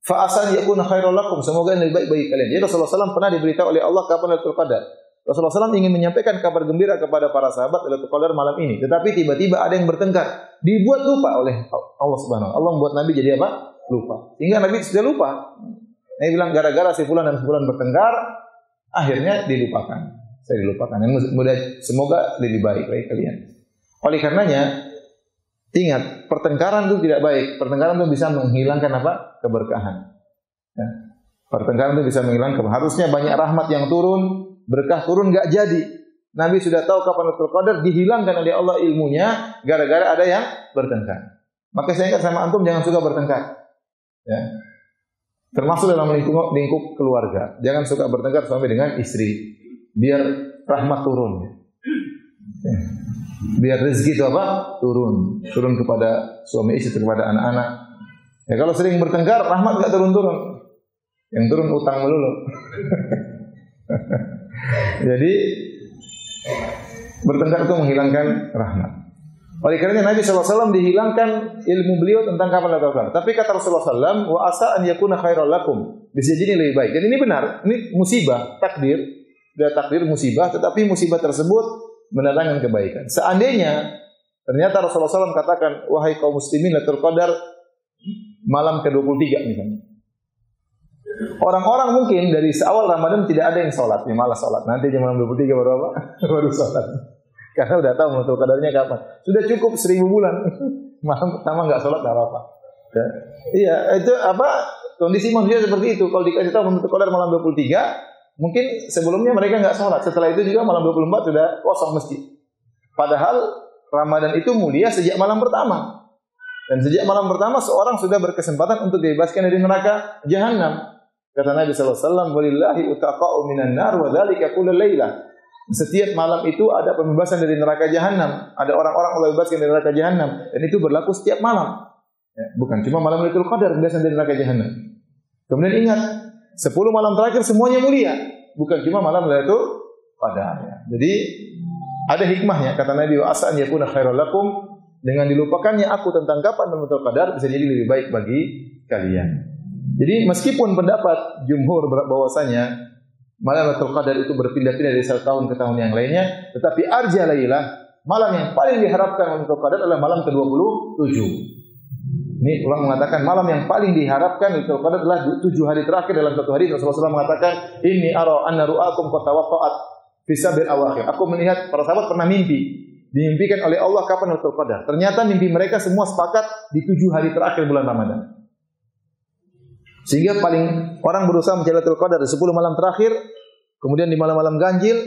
S1: Fa asan yakuna khairul lakum, semoga yang lebih baik bagi kalian. Jadi Rasulullah SAW pernah diberitahu oleh Allah kapan Lailatul Qadar. Rasulullah SAW ingin menyampaikan kabar gembira kepada para sahabat Lailatul Qadar malam ini. Tetapi tiba-tiba ada yang bertengkar. Dibuat lupa oleh Allah Subhanahu wa taala. Allah membuat Nabi jadi apa? Lupa. Hingga Nabi sudah lupa. Nabi bilang gara-gara si fulan dan si fulan bertengkar, akhirnya dilupakan. Saya dilupakan. Semoga lebih baik bagi kalian. Oleh karenanya, ingat, pertengkaran itu tidak baik. Pertengkaran itu bisa menghilangkan apa? Keberkahan. Ya. Pertengkaran itu bisa menghilangkan. Harusnya banyak rahmat yang turun, berkah turun, enggak jadi. Nabi sudah tahu kapan Lailatul Qadar, dihilangkan oleh Allah ilmunya gara-gara ada yang bertengkar. Maka saya ingat sama antum, jangan suka bertengkar. Ya. Termasuk dalam lingkup keluarga. Jangan suka bertengkar suami dengan istri. Biar rahmat turun. Ya. Biar rezeki itu apa? Turun kepada suami istri, kepada anak-anak. Ya, kalau sering bertengkar, rahmat enggak turun-turun. Yang turun utang melulu. Jadi bertengkar itu menghilangkan rahmat. Oleh karena Nabi SAW dihilangkan ilmu beliau tentang kapan Lailatul Qadar. Tapi kata Rasulullah SAW, wa asa an yakuna khairal lakum. Bisa jadi lebih baik. Dan ini benar. Ini musibah, takdir. Dia takdir musibah, tetapi musibah tersebut mendatangkan kebaikan. Seandainya ternyata Rasulullah SAW katakan, wahai kaum muslimin, Lailatul Qadar malam ke-23 misalnya. Orang-orang mungkin dari awal Ramadan tidak ada yang sholat, ya malas sholat. Nanti jam malam 23 baru apa? Baru sholat. Karena udah tahu Lailatul Qadarnya kapan. Sudah cukup 1000 bulan. Malam pertama enggak sholat enggak apa-apa. Ya. Iya, itu apa? Kondisi manusia seperti itu. Kalau dikasih tahu Lailatul Qadar malam 23, mungkin sebelumnya mereka enggak sholat. Setelah itu juga malam 24 sudah kosong masjid. Padahal Ramadan itu mulia sejak malam pertama. Dan sejak malam pertama seorang sudah berkesempatan untuk dibebaskan dari neraka jahanam. Kata Nabi sallallahu alaihi wasallam, "Walillahi utaqa'u minan nar wa dzalika kullal lailah." Setiap malam itu ada pembebasan dari neraka jahanam. Ada orang-orang Allah bebaskan dari neraka jahanam dan itu berlaku setiap malam. Ya, bukan cuma malam Lailatul Qadar pembebasan dari neraka jahanam. Kemudian ingat, 10 malam terakhir semuanya mulia, bukan cuma malam Lailatul Qadar. Ya. Jadi ada hikmahnya kata Nabi, "Wa asa an yakuna khairal lakum." Dengan dilupakannya aku tentang kapan Lailatul Qadar bisa jadi lebih baik bagi kalian. Jadi meskipun pendapat jumhur bahwasanya malam Lailatul Qadar itu berpindah-pindah dari satu tahun ke tahun yang lainnya, tetapi arja lailah, malam yang paling diharapkan Lailatul Qadar adalah malam ke-27. Ini ulama mengatakan malam yang paling diharapkan Lailatul Qadar adalah 7 hari terakhir dalam satu hari. Rasulullah SAW mengatakan, "Inni ara anna ru'akum qad tawaqqa'at fi sabil awakhir." Aku melihat para sahabat pernah mimpi. Dimimpikan oleh Allah kapan Lailatul Qadar. Ternyata mimpi mereka semua sepakat di 7 hari terakhir bulan Ramadan. Sehingga paling orang berusaha mencari Lailatul Qadar di 10 malam terakhir, kemudian di malam-malam ganjil,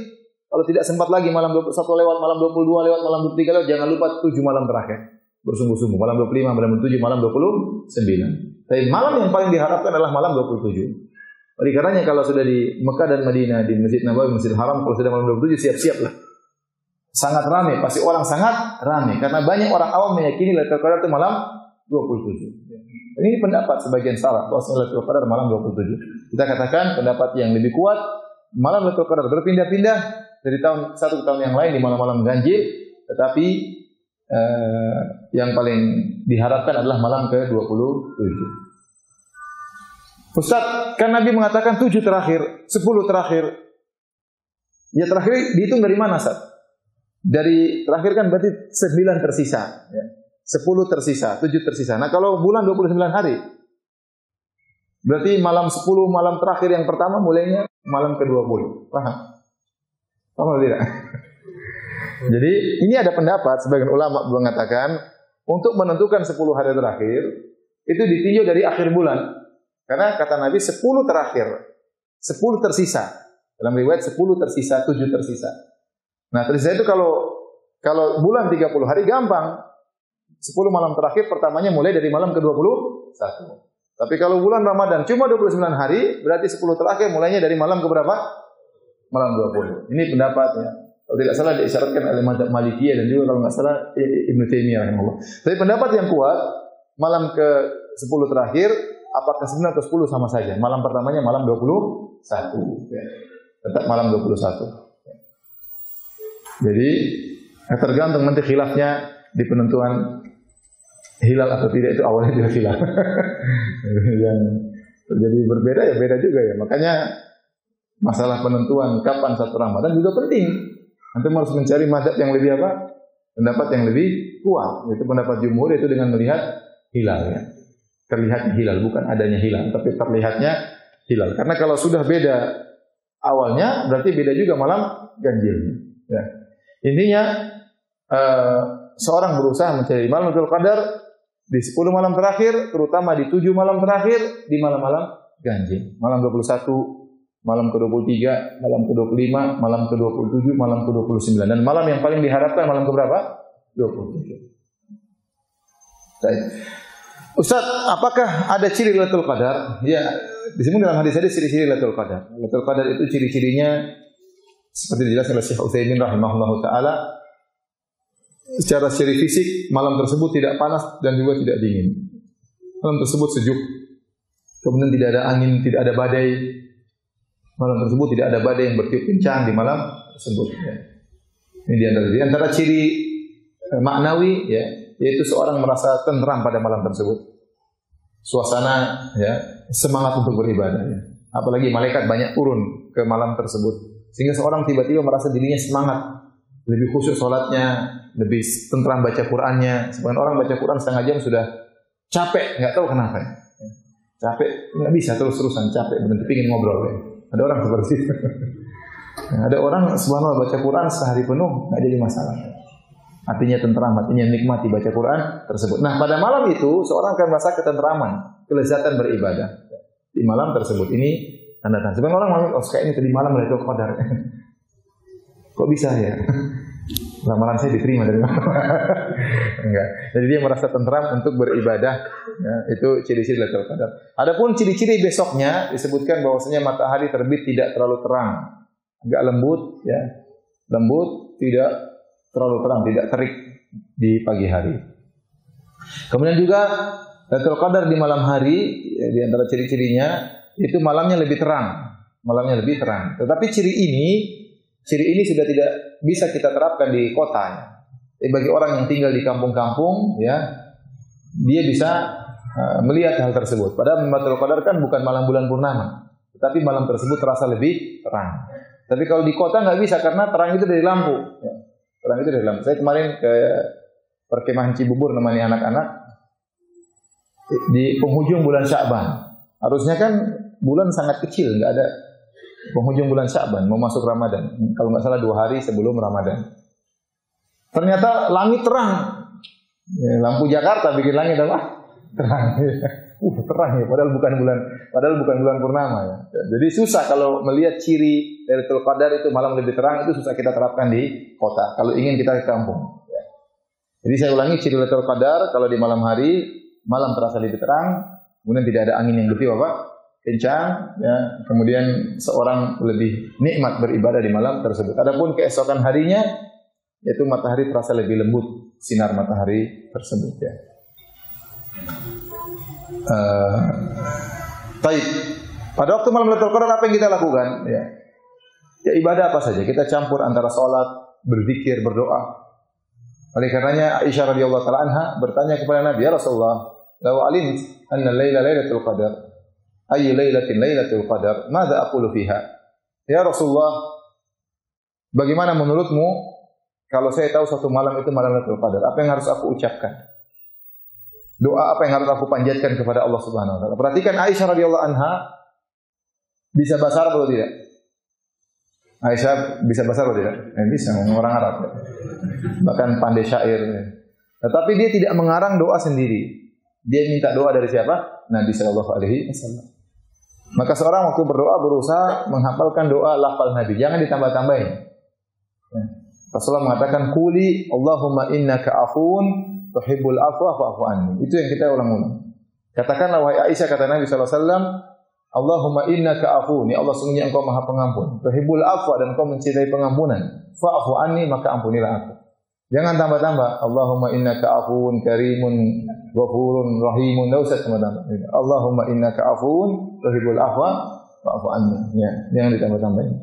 S1: kalau tidak sempat lagi malam 21 lewat, malam 22 lewat, malam 23 lewat, jangan lupa 7 malam terakhir. Bersungguh-sungguh, malam 25, malam 27, malam 29. Tapi malam yang paling diharapkan adalah malam 27. Oleh karenanya kalau sudah di Mekah dan Madinah, di Masjid Nabawi, Masjidil Haram, kalau sudah malam 27 siap-siaplah. Sangat ramai, pasti orang sangat ramai karena banyak orang awam meyakini Lailatul Qadar itu malam 27. Ini pendapat sebagian salaf bahwa Lailatul Qadar malam 27. Kita katakan pendapat yang lebih kuat, malam Lailatul Qadar berpindah-pindah dari tahun satu ke tahun yang lain di malam-malam ganjil, tetapi yang paling diharapkan adalah malam ke-27. Ustaz, kan Nabi mengatakan 7 terakhir, 10 terakhir. Ya terakhir dihitung dari mana, Ustaz? Dari terakhir kan berarti 9 tersisa, ya. 10 tersisa, 7 tersisa. Nah, kalau bulan 29 hari, berarti malam 10 malam terakhir yang pertama mulainya malam ke-20. Paham? Paham tidak? Jadi, ini ada pendapat sebagian ulama mengatakan untuk menentukan 10 hari terakhir itu ditinjau dari akhir bulan. Karena kata Nabi 10 terakhir, 10 tersisa. Dalam riwayat 10 tersisa, 7 tersisa. Nah, tersisa itu kalau bulan 30 hari gampang. 10 malam terakhir pertamanya mulai dari malam ke-21. Tapi kalau bulan Ramadan cuma 29 hari, berarti 10 terakhir mulainya dari malam ke berapa? Malam 20. Ini pendapatnya. Kalau tidak salah diisyaratkan oleh mazhab Malikiyah dan juga kalau enggak salah Ibnu Taimiyah rahimahullah. Tapi pendapat yang kuat, malam ke-10 terakhir apakah 9 atau 10 sama saja. Malam pertamanya malam 21. Ya. Tetap malam 21. Jadi tergantung nanti khilafnya di penentuan hilal atau tidak, itu awalnya juga hilal. Yang terjadi berbeda ya beda juga ya. Makanya masalah penentuan kapan satu Ramadan juga penting. Nanti harus mencari mazhab yang lebih apa? Pendapat yang lebih kuat. Itu pendapat jumhur, itu dengan melihat hilal ya. Terlihatnya hilal, bukan adanya hilal, tapi terlihatnya hilal. Karena kalau sudah beda awalnya, berarti beda juga malam ganjilnya. Ya. Intinya seorang berusaha mencari malam Lailatul Qadar di 10 malam terakhir, terutama di 7 malam terakhir, di malam-malam ganjil. Malam 21, malam ke-23, malam ke-25, malam ke-27, malam ke-29. Dan malam yang paling diharapkan malam ke-berapa? 27. Baik. Ustaz, apakah ada ciri Lailatul Qadar? Ya, disebut dalam hadis ada ciri-ciri Lailatul Qadar. Lailatul Qadar itu ciri-cirinya seperti dijelaskan oleh Syekh Utsaimin rahimahullahu taala. Secara ciri fisik, malam tersebut tidak panas dan juga tidak dingin. Malam tersebut sejuk. Kemudian tidak ada angin, tidak ada badai. Malam tersebut tidak ada badai yang bertiup kencang di malam tersebut. Ya. Ini di antara ciri maknawi, ya, yaitu seorang merasa tenteram pada malam tersebut. Suasana, ya, semangat untuk beribadah. Ya. Apalagi malaikat banyak turun ke malam tersebut. Sehingga seorang tiba-tiba merasa dirinya semangat. Lebih khusyuk sholatnya, lebih tenteram baca Qur'annya. Sebagian orang baca Qur'an setengah jam sudah capek, nggak tahu kenapa. Capek, nggak bisa terus-terusan capek, berhenti pingin ngobrol. Ya. Ada orang seperti itu. Ada orang subhanallah baca Qur'an sehari penuh, nggak jadi masalah. Artinya tenteram, artinya nikmati baca Qur'an tersebut. Nah, pada malam itu seorang akan merasa ketenteraman, kelezatan beribadah. di malam tersebut. Ini tanda-tanda. Sebenarnya orang ngomong, oh kayak ini tadi malam Lailatul Qadar. Kok bisa ya? Ramalan saya diterima dari mana? Enggak. Jadi dia merasa tentram untuk beribadah. Ya, itu ciri-ciri Lailatul Qadar. Adapun ciri-ciri besoknya disebutkan bahwasanya matahari terbit tidak terlalu terang, agak lembut, ya, lembut, tidak terlalu terang, tidak terik di pagi hari. Kemudian juga Lailatul Qadar di malam hari, ya, di antara ciri-cirinya itu malamnya lebih terang, malamnya lebih terang. Tetapi ciri ini sudah tidak bisa kita terapkan di kota. Bagi orang yang tinggal di kampung-kampung, ya, dia bisa melihat hal tersebut. Padahal Lailatul Qadar kan bukan malam bulan purnama, tetapi malam tersebut terasa lebih terang. Tapi kalau di kota nggak bisa karena terang itu dari lampu. Ya. Terang itu dari lampu. Saya kemarin ke perkemahan Cibubur nemani anak-anak di penghujung bulan Sya'ban. Harusnya kan bulan sangat kecil, nggak ada. Penghujung bulan Sya'ban, mau masuk Ramadan. Kalau nggak salah 2 hari sebelum Ramadan. Ternyata langit terang. Ya, lampu Jakarta bikin langit apa? Terang. Terang ya, padahal bukan bulan purnama ya. Jadi susah kalau melihat ciri Lailatul Qadar itu malam lebih terang, itu susah kita terapkan di kota. Kalau ingin kita ke kampung. Ya. Jadi saya ulangi, ciri Lailatul Qadar kalau di malam hari, malam terasa lebih terang, kemudian tidak ada angin yang bertiup kencang, ya. Kemudian seorang lebih nikmat beribadah di malam tersebut. Adapun keesokan harinya, yaitu matahari terasa lebih lembut sinar matahari tersebut. Ya. Baik. Pada waktu malam Lailatul Qadar apa yang kita lakukan? Ya. Ya ibadah apa saja. Kita campur antara salat, berzikir, berdoa. Oleh karenanya Aisyah radhiyallahu taala anha bertanya kepada Nabi, "Ya Rasulullah, law alim anna laila Lailatul Qadar, ayyu lailatin Lailatul Qadar, madza aqulu fiha?" Ya Rasulullah, bagaimana menurutmu kalau saya tahu suatu malam itu malam Lailatul Qadar, apa yang harus aku ucapkan? Doa apa yang harus aku panjatkan kepada Allah Subhanahu wa taala? Perhatikan Aisyah radhiyallahu anha bisa bahasa Arab atau tidak? Aisyah bisa bahasa Arab atau tidak? Bisa, orang Arab. Bahkan pandai syair. Tetapi dia tidak mengarang doa sendiri. Dia minta doa dari siapa? Nabi sallallahu alaihi wasallam. Maka seorang waktu berdoa berusaha menghafalkan doa lafal Nabi, jangan ditambah-tambahin. Rasulullah mengatakan, "Quli Allahumma innaka afuun tuhibbul afwa fa'fu anni." Itu yang kita ulang-ulang. Katakanlah wahai Aisyah, kata Nabi sallallahu alaihi wasallam, "Allahumma innaka afuun." Ya Allah, sungguhnya Engkau Maha Pengampun. Tuhibbul afwa, dan Engkau mencintai pengampunan. Fa'fu anni, maka ampunilah aku. Jangan tambah-tambah. Allahumma innaka afuun karimun ghafurun rahimun. Enggak usah tambah-tambah. Allahumma innaka afuun tuhibbul afwa fa'fu anni. Ya, jangan ditambah-tambahin.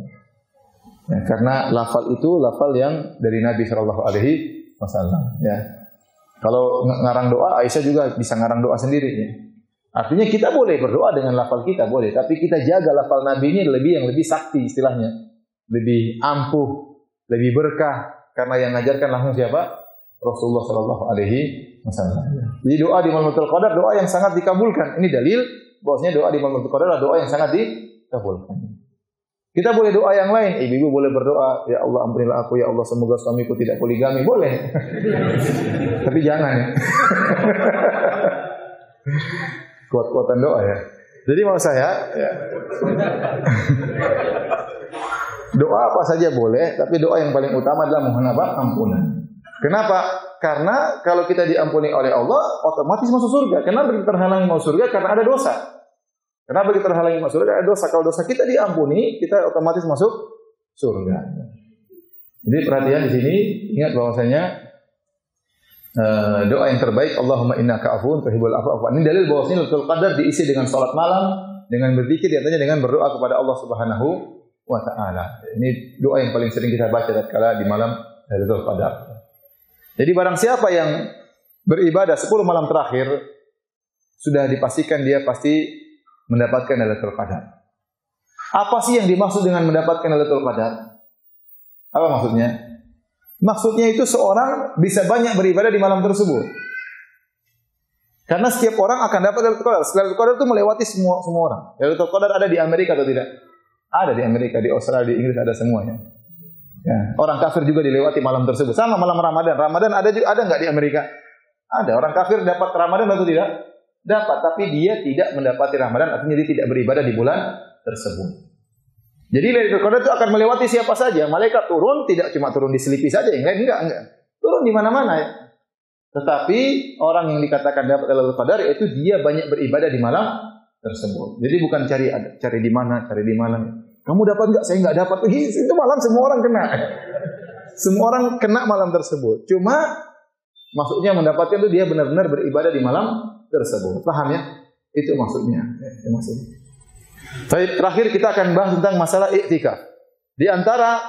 S1: Ya, karena lafal itu lafal yang dari Nabi sallallahu alaihi wasallam, ya. Kalau ngarang doa, Aisyah juga bisa ngarang doa sendiri. Ya. Artinya kita boleh berdoa dengan lafal kita, boleh. Tapi kita jaga lafal Nabi ini yang lebih sakti istilahnya. Lebih ampuh, lebih berkah. Karena yang ngajarkan langsung siapa? Rasulullah sallallahu alaihi wasallam. Jadi doa di malam Lailatul Qadar, doa yang sangat dikabulkan. Ini dalil bahwasanya doa di malam Lailatul Qadar adalah doa yang sangat dikabulkan. Kita boleh doa yang lain. Ibu boleh berdoa, "Ya Allah ampunilah aku, ya Allah semoga suamiku tidak poligami." Boleh. Tapi jangan ya. Kuat-kuatan doa ya. Jadi mau saya ya. Doa apa saja boleh, tapi doa yang paling utama adalah mohon apa? Ampunan. Kenapa? Karena kalau kita diampuni oleh Allah, otomatis masuk surga. Kenapa kita terhalangi masuk surga? Karena ada dosa. Kenapa kita terhalangi masuk surga? Ada dosa. Kalau dosa kita diampuni, kita otomatis masuk surga. Jadi perhatian di sini, ingat bahwasanya doa yang terbaik, Allahumma innaka afuun tuhibbul afwa. Ini dalil bahwasanya Lailatul Qadar diisi dengan salat malam, dengan berzikir, diantaranya dengan berdoa kepada Allah Subhanahu wa ta'ala. Ini doa yang paling sering kita baca tatkala di malam Lailatul Qadar. Jadi barang siapa yang beribadah 10 malam terakhir, sudah dipastikan dia pasti mendapatkan Lailatul Qadar. Apa sih yang dimaksud dengan mendapatkan Lailatul Qadar? Apa maksudnya? Maksudnya itu seorang bisa banyak beribadah di malam tersebut. Karena setiap orang akan dapat Lailatul Qadar. Lailatul Qadar itu melewati semua orang. Lailatul Qadar ada di Amerika atau tidak? Ada di Amerika, di Australia, di Inggris ada semuanya. Ya. Orang kafir juga dilewati malam tersebut. Sama malam Ramadan. Ramadan ada nggak di Amerika? Ada. Orang kafir dapat Ramadan atau tidak? Dapat, tapi dia tidak mendapati Ramadan, artinya dia tidak beribadah di bulan tersebut. Jadi Lailatul Qadar itu akan melewati siapa saja. Malaikat turun, tidak cuma turun di Selipi saja, yang lain enggak. Turun di mana-mana ya. Tetapi orang yang dikatakan dapat Lailatul Qadar itu dia banyak beribadah di malam tersebut. Jadi bukan cari di mana. Kamu dapat enggak? Saya enggak dapat. Itu malam semua orang kena. Semua orang kena malam tersebut. Cuma maksudnya mendapatkan itu dia benar-benar beribadah di malam tersebut. Paham ya? Itu maksudnya. Baik, terakhir kita akan bahas tentang masalah i'tikaf. Di antara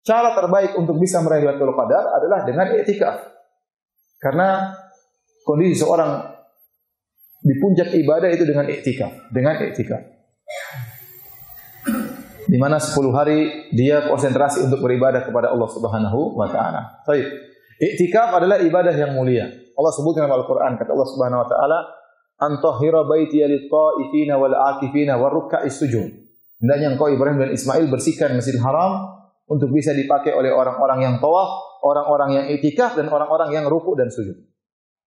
S1: cara terbaik untuk bisa meraih Lailatul Qadar adalah dengan i'tikaf. Karena kondisi seorang di puncak ibadah itu dengan i'tikaf, di mana 10 hari dia konsentrasi untuk beribadah kepada Allah Subhanahu wa taala. Baik. I'tikaf adalah ibadah yang mulia. Allah sebutkan dalam Al-Qur'an, kata Allah Subhanahu wa taala, "Antahhira baitiya lit-ta'ifina wal-'akifina war-ruk'a'is sujud." Hendaknya engkau Ibrahim dan Ismail bersihkan Masjidil Haram untuk bisa dipakai oleh orang-orang yang tawaf, orang-orang yang i'tikaf dan orang-orang yang ruku' dan sujud.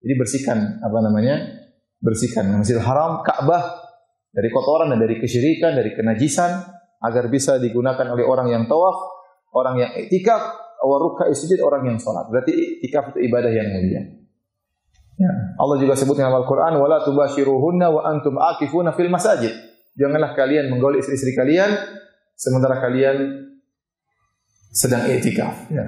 S1: Jadi bersihkan bersihkan Masjidil Haram, Ka'bah dari kotoran dan dari kesyirikan, dari kenajisan, agar bisa digunakan oleh orang yang tawaf, orang yang i'tikaf, war-ruk'a'is sujud, orang yang salat. Berarti i'tikaf itu ibadah yang mulia. Ya. Allah juga sebutkan dalam Al-Quran, wala tubashiruhunna wa antum akifuna fil masajid. Janganlah kalian menggauli istri-istri kalian sementara kalian sedang i'tikaf. Ya.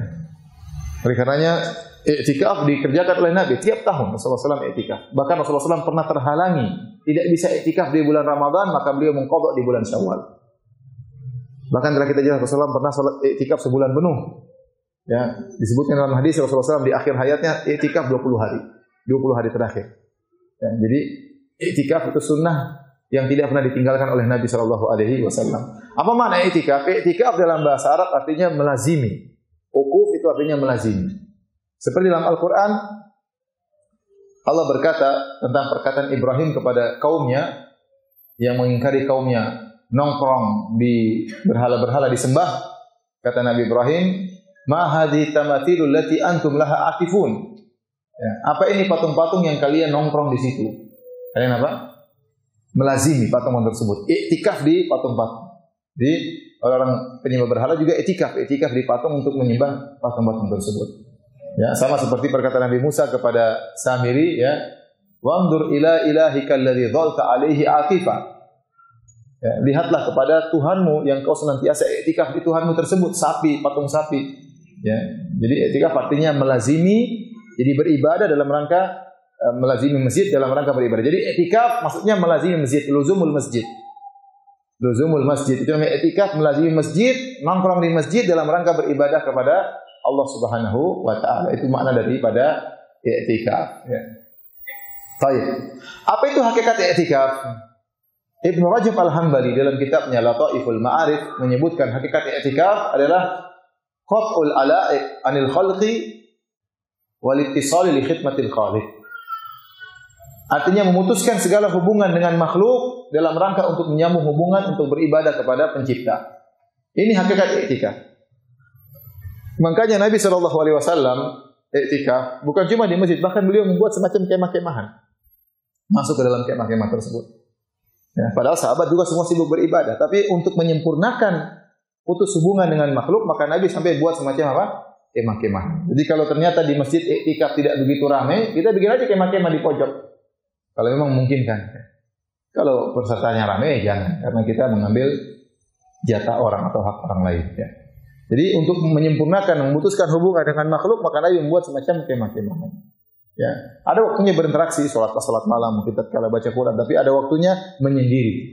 S1: Oleh karenanya i'tikaf dikerjakan oleh Nabi tiap tahun. Rasulullah SAW i'tikaf. Bahkan Rasulullah SAW pernah terhalangi tidak bisa i'tikaf di bulan Ramadan, maka beliau mengqadha di bulan Syawal. Bahkan telah kita jelas Rasulullah pernah salat i'tikaf sebulan penuh. Ya, disebutkan dalam hadis Rasulullah SAW di akhir hayatnya i'tikaf 20 hari terakhir. Ya, jadi i'tikaf itu sunnah yang tidak pernah ditinggalkan oleh Nabi sallallahu alaihi wasallam. Apa makna i'tikaf? I'tikaf dalam bahasa Arab artinya melazimi. Uquf itu artinya melazimi. Seperti dalam Al-Qur'an Allah berkata tentang perkataan Ibrahim kepada kaumnya yang mengingkari kaumnya nongkrong di berhala-berhala disembah. Kata Nabi Ibrahim, "Ma hadhi tamathilul lati antum laha akifun." Ya, apa ini patung-patung yang kalian nongkrong di situ? Kalian apa? Melazimi patung tersebut. I'tikaf di patung-patung. Di orang penyembah berhala juga i'tikaf di patung untuk menyembah patung-patung tersebut. Ya, sama seperti perkataan Nabi Musa kepada Samiri, ya, "Wanzur ila ilahika alladhi dhalta alaihi aqifa." Ya, lihatlah kepada Tuhanmu yang kau senantiasa i'tikaf di Tuhanmu tersebut, patung sapi. Ya, jadi i'tikaf artinya melazimi, jadi beribadah dalam rangka melazimi masjid dalam rangka beribadah. Jadi i'tikaf maksudnya melazimi masjid, luzumul masjid. Luzumul masjid itu namanya i'tikaf, melazimi masjid, nongkrong di masjid dalam rangka beribadah kepada Allah Subhanahu wa taala. Itu makna daripada i'tikaf, ya. Baik. Apa itu hakikat i'tikaf? Ibnu Rajab Al-Hambali dalam kitabnya Lataiful Ma'arif menyebutkan hakikat i'tikaf adalah qat'ul ala'iq 'anil khalqi wal ittisal li khidmatil khaliq. Artinya memutuskan segala hubungan dengan makhluk dalam rangka untuk menyambung hubungan untuk beribadah kepada pencipta. Ini hakikat i'tikaf. Makanya Nabi sallallahu alaihi wasallam i'tikaf bukan cuma di masjid, bahkan beliau membuat semacam kemah-kemahan. Masuk ke dalam kemah-kemah tersebut. Ya, padahal sahabat juga semua sibuk beribadah, tapi untuk menyempurnakan putus hubungan dengan makhluk, maka Nabi sampai buat semacam apa? Kemah-kemah. Jadi kalau ternyata di masjid i'tikaf tidak begitu ramai, kita bikin aja kemah-kemah di pojok. Kalau memang memungkinkan. Kalau pesertanya ramai, jangan, karena kita mengambil jatah orang atau hak orang lain. Ya. Jadi untuk menyempurnakan, memutuskan hubungan dengan makhluk, maka Nabi membuat semacam kemah-kemah. Ya, ada waktunya berinteraksi, sholat malam, mungkin tatkala baca Quran, tapi ada waktunya menyendiri.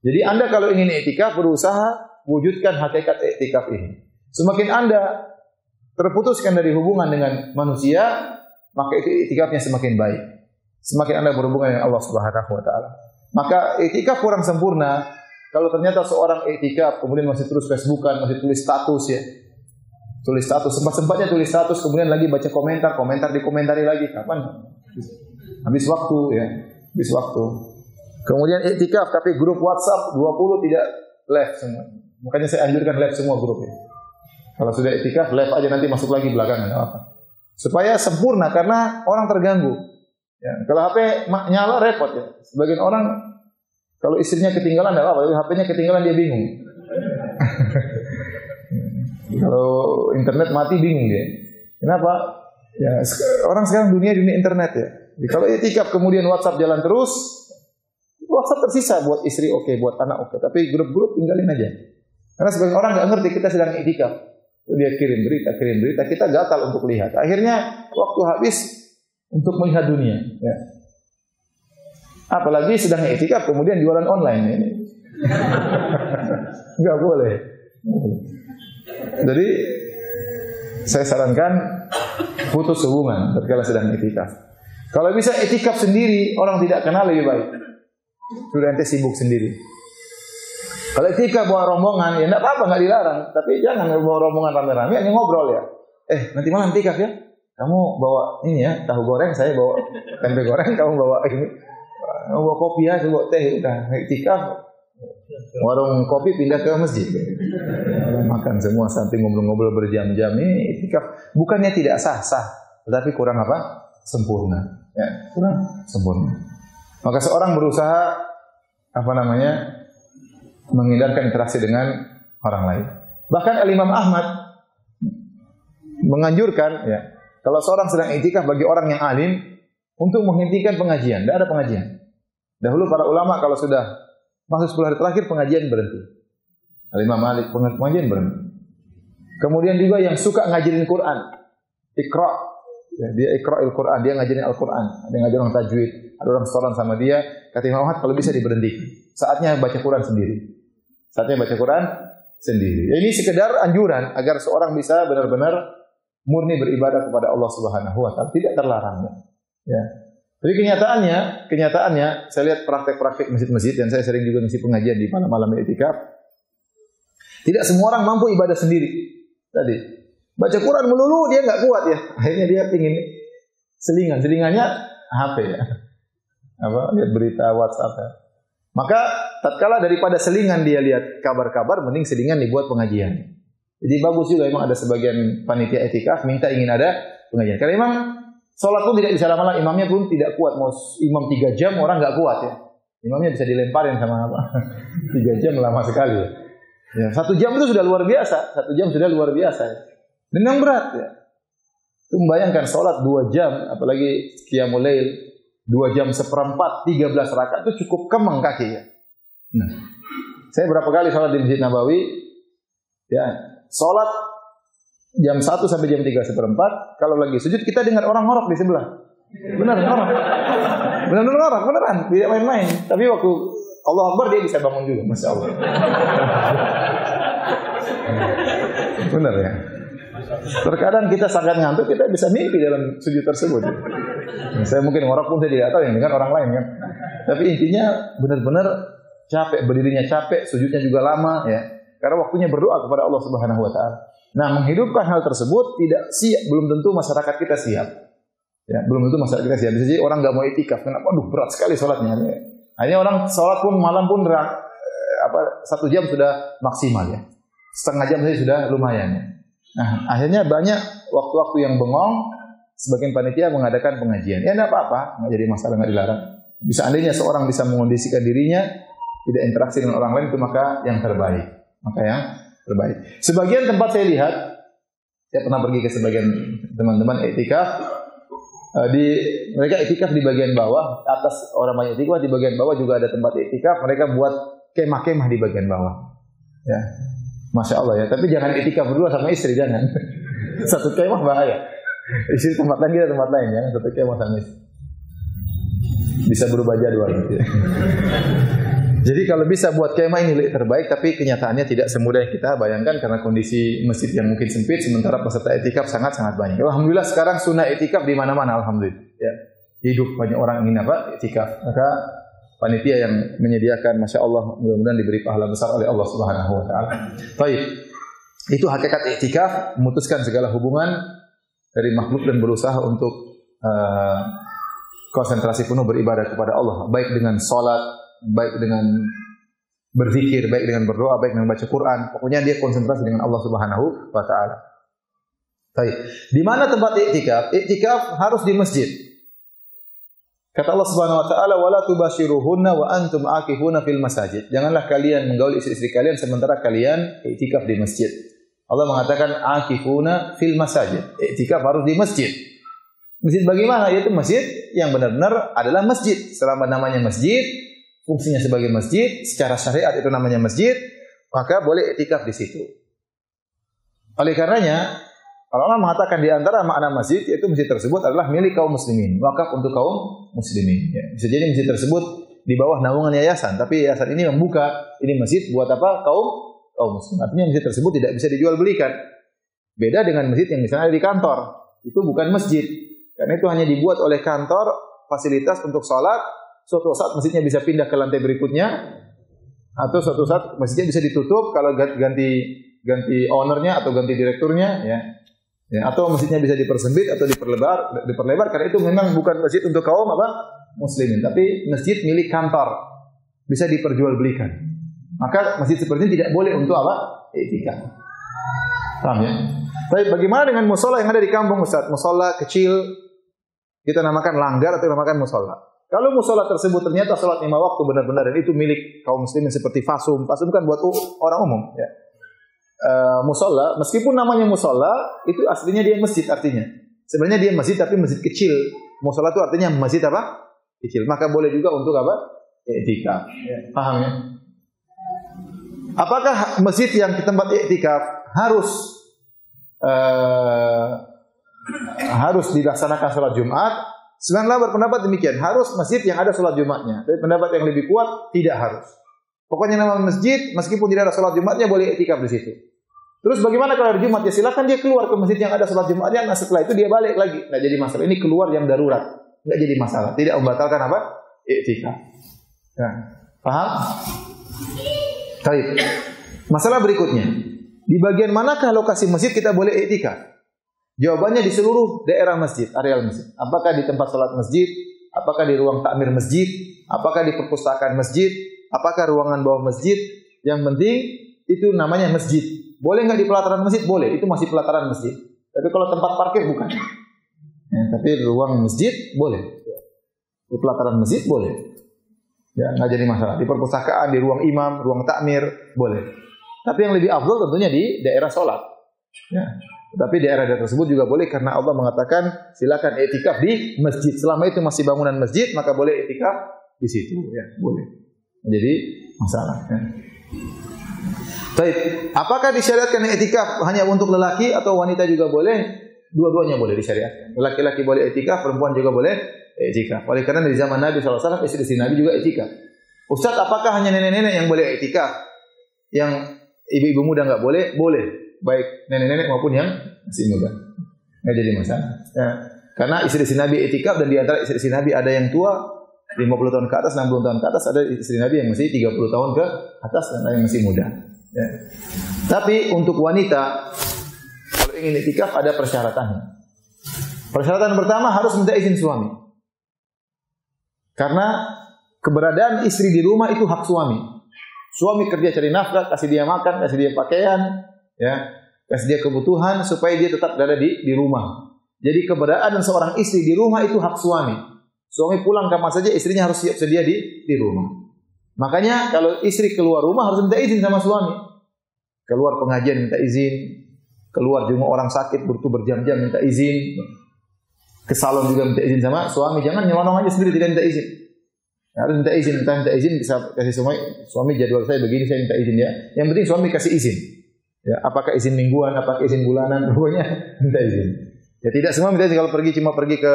S1: Jadi Anda kalau ingin i'tikaf berusaha wujudkan hakikat i'tikaf ini. Semakin Anda terputuskan dari hubungan dengan manusia, maka itu i'tikafnya semakin baik. Semakin Anda berhubungan dengan Allah Subhanahu wa taala. Maka i'tikaf kurang sempurna kalau ternyata seorang i'tikaf kemudian masih terus Facebookan, masih tulis status, ya. Tulis status, sempat-sempatnya tulis status, kemudian lagi baca komentar dikomentari lagi. Kapan? Habis waktu, ya. Habis waktu. Kemudian i'tikaf, tapi grup WhatsApp 20 tidak live semua. Makanya saya anjurkan live semua grup, ya. Kalau sudah i'tikaf, live aja, nanti masuk lagi belakangan. Apa? Supaya sempurna, karena orang terganggu. Ya, kalau HP nyala repot ya. Sebagian orang kalau istrinya ketinggalan enggak apa-apa, HP-nya ketinggalan dia bingung. Kalau internet mati bingung dia. Kenapa? Ya, orang sekarang dunia internet ya. Jadi, kalau i'tikaf kemudian WhatsApp jalan terus, WhatsApp tersisa buat istri oke, buat anak oke, tapi grup-grup tinggalin aja. Karena sebagian orang nggak ngerti kita sedang i'tikaf. Dia kirim berita, kita gatal untuk lihat. Akhirnya waktu habis untuk melihat dunia. Ya. Apalagi sedang i'tikaf kemudian jualan online ini. Nggak boleh. Jadi saya sarankan putus hubungan ketika sedang i'tikaf. Kalau bisa i'tikaf sendiri, orang tidak kenal lebih baik. Sudah ente sibuk sendiri. Kalau i'tikaf bawa rombongan, ya enggak apa-apa, enggak dilarang. Tapi jangan bawa rombongan rame-rame, hanya ngobrol ya. Nanti malam i'tikaf ya. Kamu bawa ini ya, tahu goreng, saya bawa tempe goreng, kamu bawa ini. Kamu bawa kopi ya, saya bawa teh. Udah i'tikaf. Warung kopi pindah ke masjid. Makan semua sampai ngobrol-ngobrol berjam-jam. Ini i'tikaf bukannya tidak sah-sah, tetapi kurang apa? Sempurna. Ya, kurang sempurna. Maka seorang berusaha menghindarkan interaksi dengan orang lain. Bahkan Imam Ahmad menganjurkan ya, kalau seorang sedang i'tikaf bagi orang yang alim untuk menghentikan pengajian, tidak ada pengajian. Dahulu para ulama kalau sudah masuk 10 hari terakhir pengajian berhenti. Imam Malik pengajian berhenti. Kemudian juga yang suka ngajarin Quran, Iqra, ya, dia Iqra'il Quran, dia ngajarin Al-Quran, ada yang ngajarin orang tajwid, ada orang setoran sama dia, kata Imam Ahmad kalau bisa diberhentikan. Saatnya baca Quran sendiri. Ya, ini sekedar anjuran agar seorang bisa benar-benar murni beribadah kepada Allah Subhanahu wa taala, tidak terlarang. Ya. Tapi kenyataannya saya lihat praktek-praktek masjid-masjid dan saya sering juga ngisi pengajian di malam-malam i'tikaf. Tidak semua orang mampu ibadah sendiri. Tadi baca Quran melulu dia enggak kuat ya. Akhirnya dia pingin selingannya HP ya. Lihat berita WhatsApp ya. Maka tatkala daripada selingan dia lihat kabar-kabar, mending selingan dibuat pengajian. Jadi bagus juga memang ada sebagian panitia i'tikaf minta ingin ada pengajian. Karena memang salat pun tidak bisa lama-lama, imamnya pun tidak kuat. Mau imam 3 jam orang enggak kuat ya. Imamnya bisa dilemparin sama 3 jam lama sekali ya. Ya, 1 jam itu sudah luar biasa. 1 jam sudah luar biasa ya. Dan yang berat ya. Itu membayangkan salat 2 jam, apalagi qiyamul lail 2 jam seperempat, 13 rakaat itu cukup kemeng kaki ya. Nah, saya berapa kali salat di Masjid Nabawi ya, salat jam 1 sampai jam 3 seperempat, kalau lagi sujud kita dengar orang ngorok di sebelah. Benar ngorok. Benar-benar ngorok, beneran, tidak main-main. Tapi waktu Allah Akbar dia bisa bangun juga, Masya Allah. Benar ya. Terkadang kita sangat ngantuk, kita bisa mimpi dalam sujud tersebut. Saya mungkin ngorok pun saya tidak tahu, yang dengar orang lain kan. Tapi intinya benar-benar capek, berdirinya capek, sujudnya juga lama ya. Karena waktunya berdoa kepada Allah Subhanahu wa taala. Nah, menghidupkan hal tersebut tidak siap, belum tentu masyarakat kita siap. Ya, belum tentu masyarakat kita siap. Bisa jadi orang enggak mau i'tikaf, kenapa? Aduh, berat sekali salatnya. Akhirnya orang salat pun malam pun 1 jam sudah maksimal ya. Setengah jam saja sudah lumayan ya. Nah, akhirnya banyak waktu-waktu yang bengong, sebagian panitia mengadakan pengajian. Ya enggak apa-apa, enggak jadi masalah, enggak dilarang. Bisa andainya seorang bisa mengondisikan dirinya tidak interaksi dengan orang lain, itu maka yang terbaik. Sebagian tempat saya lihat, saya pernah pergi ke sebagian teman-teman i'tikaf, mereka i'tikaf di bagian bawah, atas orang banyak i'tikaf, di bagian bawah juga ada tempat i'tikaf, mereka buat kemah-kemah di bagian bawah. Ya. Masya Allah ya, tapi jangan i'tikaf berdua sama istri, jangan. Satu kemah bahaya. Istri tempat lain, kita tempat lain, jangan satu kemah sama istri. Bisa berubah jadwal gitu ya. Jadi kalau bisa buat kemah ini terbaik, tapi kenyataannya tidak semudah yang kita bayangkan karena kondisi masjid yang mungkin sempit, sementara peserta i'tikaf sangat-sangat banyak. Alhamdulillah sekarang sunnah i'tikaf di mana-mana, alhamdulillah. Ya. Hidup banyak orang ingin i'tikaf. Maka panitia yang menyediakan, Masya Allah, mudah-mudahan diberi pahala besar oleh Allah Subhanahu wa taala. Baik. Itu hakikat i'tikaf, memutuskan segala hubungan dari makhluk dan berusaha untuk konsentrasi penuh beribadah kepada Allah, baik dengan salat, baik dengan berzikir, baik dengan berdoa, baik dengan baca Quran. Pokoknya dia konsentrasi dengan Allah Subhanahu wa taala. Baik. Di mana tempat i'tikaf? I'tikaf harus di masjid. Kata Allah Subhanahu wa taala, "Wala tubashiruhunna wa antum aakifuna fil masajid." Janganlah kalian menggauli istri-istri kalian sementara kalian iktikaf di masjid. Allah mengatakan aakifuna fil masajid. Iktikaf harus di masjid. Masjid bagaimana? Yaitu masjid yang benar-benar adalah masjid. Selama namanya masjid, fungsinya sebagai masjid, secara syariat itu namanya masjid, maka boleh iktikaf di situ. Oleh karenanya, Allah mengatakan di antara makna masjid yaitu masjid tersebut adalah milik kaum muslimin, wakaf untuk kaum muslimin. Ya. Bisa jadi masjid tersebut di bawah naungan yayasan, tapi yayasan ini membuka ini masjid buat apa? Kaum muslim. Artinya masjid tersebut tidak bisa dijual belikan. Beda dengan masjid yang misalnya ada di kantor, itu bukan masjid. Karena itu hanya dibuat oleh kantor fasilitas untuk sholat. Suatu saat masjidnya bisa pindah ke lantai berikutnya, atau suatu saat masjidnya bisa ditutup kalau ganti ownernya atau ganti direkturnya, ya. Ya, atau masjidnya bisa dipersempit atau diperlebar karena itu memang bukan masjid untuk kaum muslimin, tapi masjid milik kantor, bisa diperjualbelikan. Maka masjid seperti ini tidak boleh untuk iktikaf. Paham ya? Baik, bagaimana dengan musola yang ada di kampung, Ustaz? Musola kecil kita namakan langgar atau namakan musola. Kalau musola tersebut ternyata salat 5 waktu benar-benar dan itu milik kaum muslimin seperti fasum kan buat orang umum, ya. Musola, meskipun namanya musola, itu aslinya dia masjid artinya. Sebenarnya dia masjid tapi masjid kecil. Musola itu artinya masjid kecil. Maka boleh juga untuk iktikaf. Ya. Paham ya? Apakah masjid yang di tempat iktikaf harus dilaksanakan sholat Jumat? Sebenarnya berpendapat demikian. Harus masjid yang ada sholat Jumatnya. Tapi pendapat yang lebih kuat tidak harus. Pokoknya nama masjid, meskipun tidak ada sholat Jumatnya, boleh iktikaf di situ. Terus bagaimana kalau hari Jumat? Ya silakan dia keluar ke masjid yang ada sholat Jumatnya. Nah setelah itu dia balik lagi. Nggak jadi masalah. Ini keluar yang darurat. Nggak jadi masalah. Tidak membatalkan iktikaf. Nah, paham? Baik. Masalah berikutnya. Di bagian manakah lokasi masjid kita boleh iktikaf? Jawabannya di seluruh daerah masjid, areal masjid. Apakah di tempat sholat masjid? Apakah di ruang takmir masjid? Apakah di perpustakaan masjid? Apakah ruangan bawah masjid? Yang penting itu namanya masjid. Boleh nggak di pelataran masjid? Boleh, itu masih pelataran masjid. Tapi kalau tempat parkir bukan. Ya, tapi ruang masjid boleh. Di pelataran masjid boleh. Ya, nggak jadi masalah. Di perpustakaan, di ruang imam, ruang takmir boleh. Tapi yang lebih afdal tentunya di daerah sholat. Ya. Tapi daerah-daerah tersebut juga boleh karena Allah mengatakan silakan iktikaf di masjid. Selama itu masih bangunan masjid, maka boleh iktikaf di situ. Ya, boleh. Jadi masalah. Ya. Baik, apakah disyariatkan iktikaf hanya untuk lelaki atau wanita juga boleh? Dua-duanya boleh disyariatkan. Laki-laki boleh iktikaf, perempuan juga boleh iktikaf. Oleh karena di zaman Nabi SAW, istri Nabi juga iktikaf. Ustaz, apakah hanya nenek-nenek yang boleh iktikaf? Yang ibu-ibu muda enggak boleh? Boleh. Baik nenek-nenek maupun yang masih muda. Enggak jadi masalah. Ya. Karena istri Nabi iktikaf dan di antara istri Nabi ada yang tua 50 tahun ke atas, 60 tahun ke atas, ada istri Nabi yang masih 30 tahun ke atas dan ada yang masih muda. Ya. Tapi untuk wanita kalau ingin iktikaf ada persyaratannya. Persyaratan pertama harus minta izin suami. Karena keberadaan istri di rumah itu hak suami. Suami kerja cari nafkah, kasih dia makan, kasih dia pakaian, ya, kasih dia kebutuhan supaya dia tetap berada di rumah. Jadi keberadaan seorang istri di rumah itu hak suami. Suami pulang kapan saja istrinya harus siap sedia di rumah. Makanya kalau istri keluar rumah harus minta izin sama suami. Keluar pengajian minta izin, keluar jenguk orang sakit butuh berjam-jam minta izin. Ke salon juga minta izin sama suami. Jangan nyelonong aja sendiri tidak minta izin. Harus minta izin, minta izin bisa kasih suami jadwal saya begini, saya minta izin ya. Yang penting suami kasih izin. Ya, apakah izin mingguan, apakah izin bulanan, pokoknya minta izin. Ya tidak semua minta izin kalau cuma pergi ke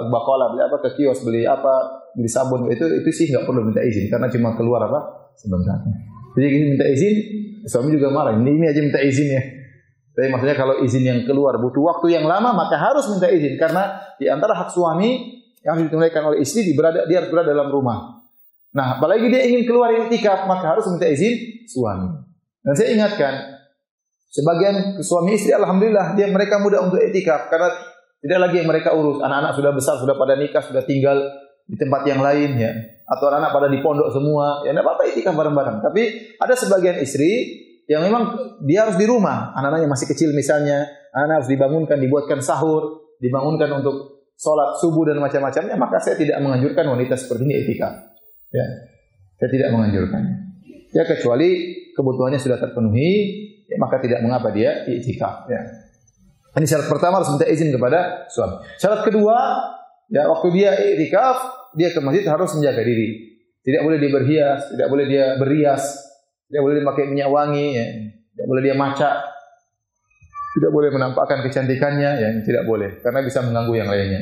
S1: bakola beli apa, ke kios beli apa, beli sabun itu sih nggak perlu minta izin karena cuma keluar sebentar. Jadi minta izin, suami juga marah. Ini aja minta izin ya. Tapi maksudnya kalau izin yang keluar butuh waktu yang lama maka harus minta izin karena di antara hak suami yang harus ditunaikan oleh istri dia harus berada dalam rumah. Nah, apalagi dia ingin keluar iktikaf maka harus minta izin suami. Dan saya ingatkan sebagian suami istri alhamdulillah mereka mudah untuk iktikaf karena tidak lagi yang mereka urus. Anak-anak sudah besar, sudah pada nikah, sudah tinggal di tempat yang lain ya. Atau anak-anak pada di pondok semua. Ya enggak apa-apa iktikaf bareng-bareng. Tapi ada sebagian istri yang memang dia harus di rumah. Anak-anaknya masih kecil misalnya, anak harus dibangunkan, dibuatkan sahur, dibangunkan untuk salat subuh dan macam-macamnya, maka saya tidak menganjurkan wanita seperti ini i'tikaf. Ya. Saya tidak menganjurkannya. Ya kecuali kebutuhannya sudah terpenuhi, ya, maka tidak mengapa dia i'tikaf, ya. Ini syarat pertama, harus minta izin kepada suami. Syarat kedua, ya waktu dia i'tikaf, dia ke masjid harus menjaga diri. Tidak boleh dia berhias, tidak boleh dia berias, tidak boleh dia pakai minyak wangi, ya. Tidak boleh dia maca, tidak boleh menampakkan kecantikannya, ya, tidak boleh, karena bisa mengganggu yang lainnya.